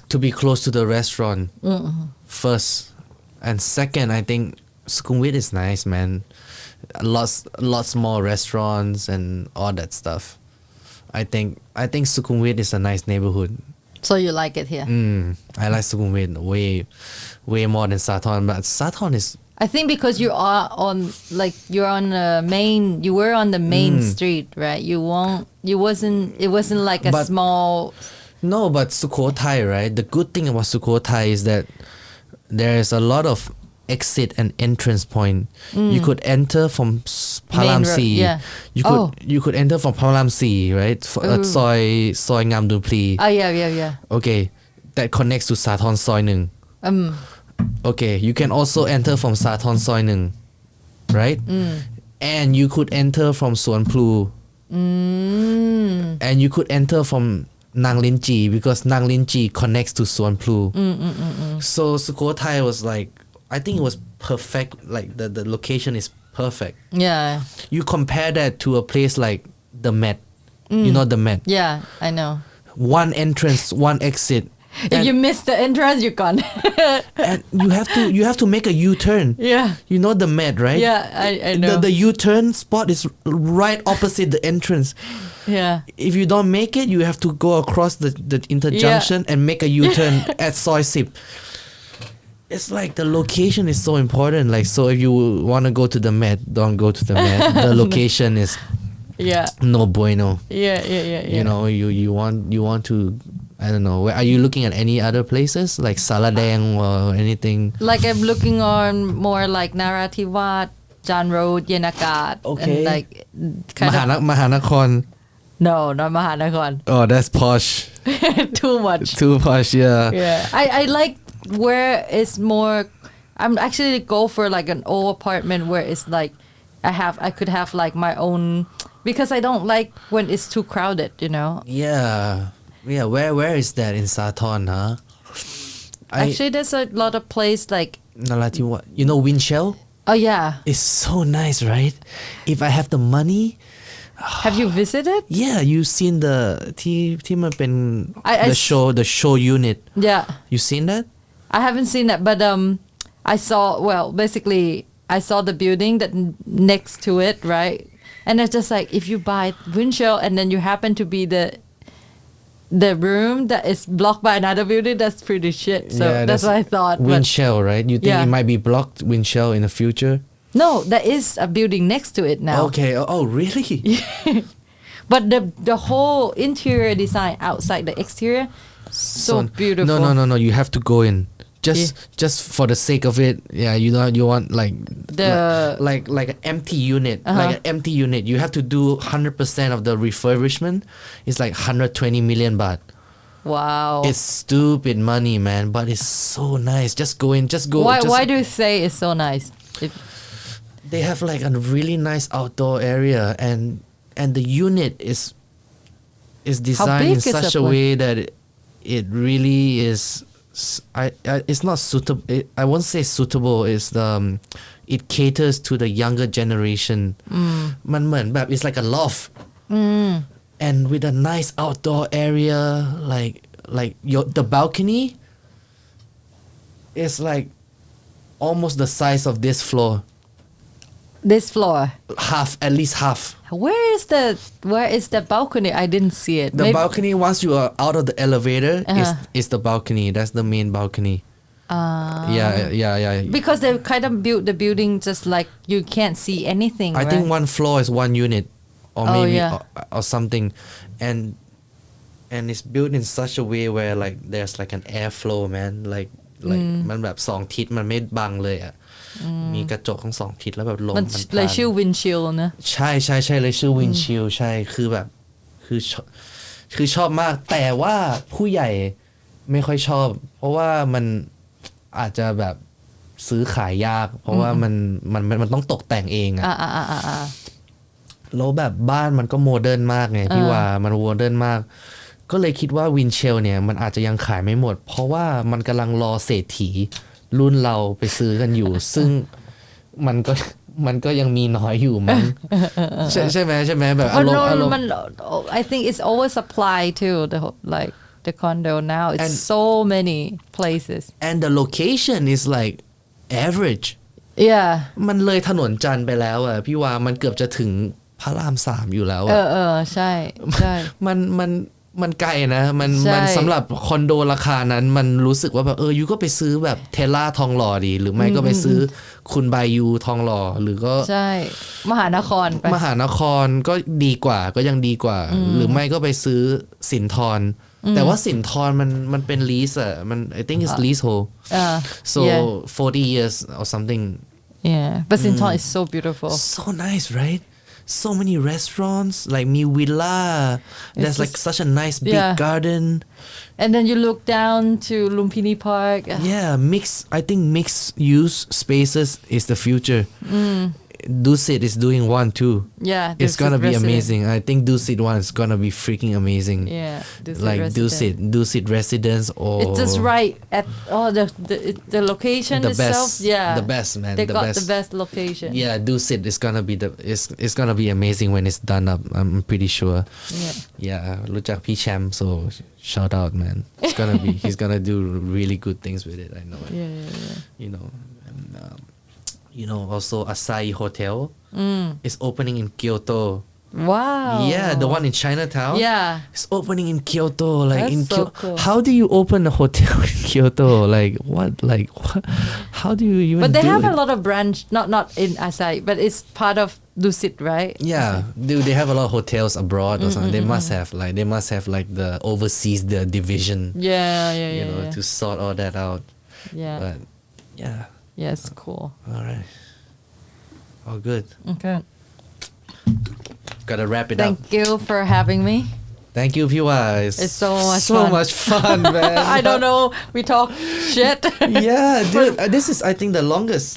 To be close to the restaurant first, and second, I think Sukhumvit is nice, man. Lots more restaurants and all that stuff. I think Sukhumvit is a nice neighborhood. So you like it here? I like Sukhumvit way more than Sathorn, but Sathorn is. I think because you are on you were on the main street, right? It wasn't like a small. No, but Sukhothai, right? The good thing about Sukhothai is that there is a lot of exit and entrance point. You could enter from Param Si. Yeah. You could enter from Param Si, right? Soi Ngam Dupli. Oh yeah. Okay, that connects to Sathorn Soi Nung. Okay, you can also enter from Sathorn Soi Nung, right? And you could enter from Suan Plu. And you could enter from Nang Lin Ji because Nang Lin Ji connects to Suan Plu. So Sukhothai was like, I think it was perfect. Like the location is perfect. Yeah. You compare that to a place like the Met. You know the Met. Yeah, I know. One entrance, one exit. If you miss the entrance, you're gone. And you have to make a U-turn. Yeah. You know the Met, right? Yeah, I know. The U-turn spot is right opposite the entrance. Yeah. If you don't make it, you have to go across the interjunction and make a U-turn at Soi Sip. It's like the location is so important. Like, so if you want to go to the Met, don't go to the Met. The location is no bueno. Yeah. You know, you want to, I don't know. Are you looking at any other places like Saladeng or anything? Like I'm looking on more like Narathiwat, Jan Road, Yenakat. Okay. And like kind of. Mahanakhon. No, not Mahanakhon. Oh, that's posh. Too much. Too posh, yeah. Yeah. I like where it's more. I'm actually go for like an old apartment where it's like I could have like my own, because I don't like when it's too crowded, you know. Yeah. Where is that in Sathorn, huh? Actually, there's a lot of place like Narathiwat. You know Windshell? Oh yeah. It's so nice, right? If I have the money. Have you visited? Yeah, you've seen the ที่มันเป็น the show unit. Yeah. You seen that? I haven't seen that, but basically I saw the building that next to it, right? And it's just like if you buy Windshell and then you happen to be the room that is blocked by another building, that's pretty shit. So that's what I thought. Windshell, right? You think it might be blocked Windshell in the future? No, there is a building next to it now. Okay. Oh, really? But the whole interior design outside the exterior, so beautiful. No. You have to go in. Just for the sake of it. Yeah, you want like an empty unit. Like an empty unit. You have to do 100% of the refurbishment. It's like 120 million baht. Wow. It's stupid money, man, but it's so nice. Just go in. Why do you say it's so nice? They have like a really nice outdoor area, and the unit is designed in such a way that it really is. It's not suitable. I won't say suitable. It caters to the younger generation. มันเหมือนแบบ it's like a loft. And with a nice outdoor area, like the balcony is like almost the size of this floor. This floor. At least half. Where is the balcony? I didn't see it. The balcony, once you are out of the elevator, is the balcony. That's the main balcony. Yeah. Because they kind of built the building just like you can't see anything. I think one floor is one unit, or maybe or something, and it's built in such a way where like there's like an airflow, man. Like มันแบบสองทิศมันไม่บังเลยอ่ะมีกระจกทั้งสองทิศแล้วแบบลมมันเลยชื่อ windshield นะใช่เลยชื่อ windshield ใช่คือแบบคือชอบมากแต่ว่าผู้ใหญ่ไม่ค่อยชอบเพราะว่ามันอาจจะแบบซื้อขายยากเพราะว่ามันต้องตกแต่งเองอ่ะแล้วแบบบ้านมันก็โมเดิร์นมากไงพี่ว่ามันโมเดิร์นมาก ก็เลยคิดว่าวินเชลเนี่ยมันอาจจะยังขายไม่หมดเพราะว่ามันกำลังรอเศรษฐีรุ่นเราไปซื้อกันอยู่ ซึ่งมันก็ยังมีน้อยอยู่มั้ง ใช่ไหมแบบอารมณ์I think it's oversupply too like the condo now it's so many places and the location is like average yeah มันเลยถนนจันทร์ไปแล้วอ่ะพี่ว่ามันเกือบจะถึงพระราม3อยู่แล้วอ่ะใช่มันไกลนะมันสำหรับคอนโดราคานั้นมันรู้สึกว่าแบบยูก็ไปซื้อแบบเทล่าทองหล่อดีหรือไม่ก็ไปซื้อคุณบายูทองหล่อหรือก็ใช่มหานครไปมหานครก็ดีกว่าก็ยังดีกว่าหรือไม่ก็ไปซื้อสินทรแต่ว่าสินทรมันเป็น lease อ่ะมัน I think it's leasehold so 40 years or something yeah but Sinthorn is so beautiful so nice right so many restaurants like mi villa there's like such a nice big garden and then you look down to Lumpini Park I think mixed use spaces is the future Dusit is doing one too it's gonna be amazing I think Dusit one is gonna be freaking amazing like Dusit residence or it's just right at the location the itself best, the best man they got the best location Dusit is gonna be it's gonna be amazing when it's done up I'm pretty sure รู้จักพี่แชมป์ so shout out man it's gonna be he's gonna do really good things with it I know it you know and, also Asahi Hotel is opening in Kyoto. Wow. Yeah, the one in Chinatown. Yeah. It's opening in Kyoto. Like That's in so cool. How do you open a hotel in Kyoto? Like what? How do you even But they do have it? a lot of branch, not in Asahi, but it's part of Dusit, right? Yeah. They have a lot of hotels abroad or something. They must have like the overseas the division. Yeah. To sort all that out. Yeah. But yeah. Yes, cool. All right. All good. Okay. Gotta wrap it up. Thank you for having me. Thank you, Piwa. It's so much fun, man. I don't know. We talk shit. Yeah, dude. This is, I think, the longest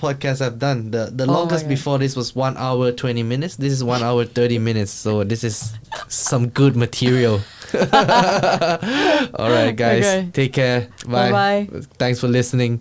podcast I've done. The longest before this was 1 hour 20 minutes. This is 1 hour 30 minutes. So this is some good material. All right, guys. Okay. Take care. Bye. Bye. Thanks for listening.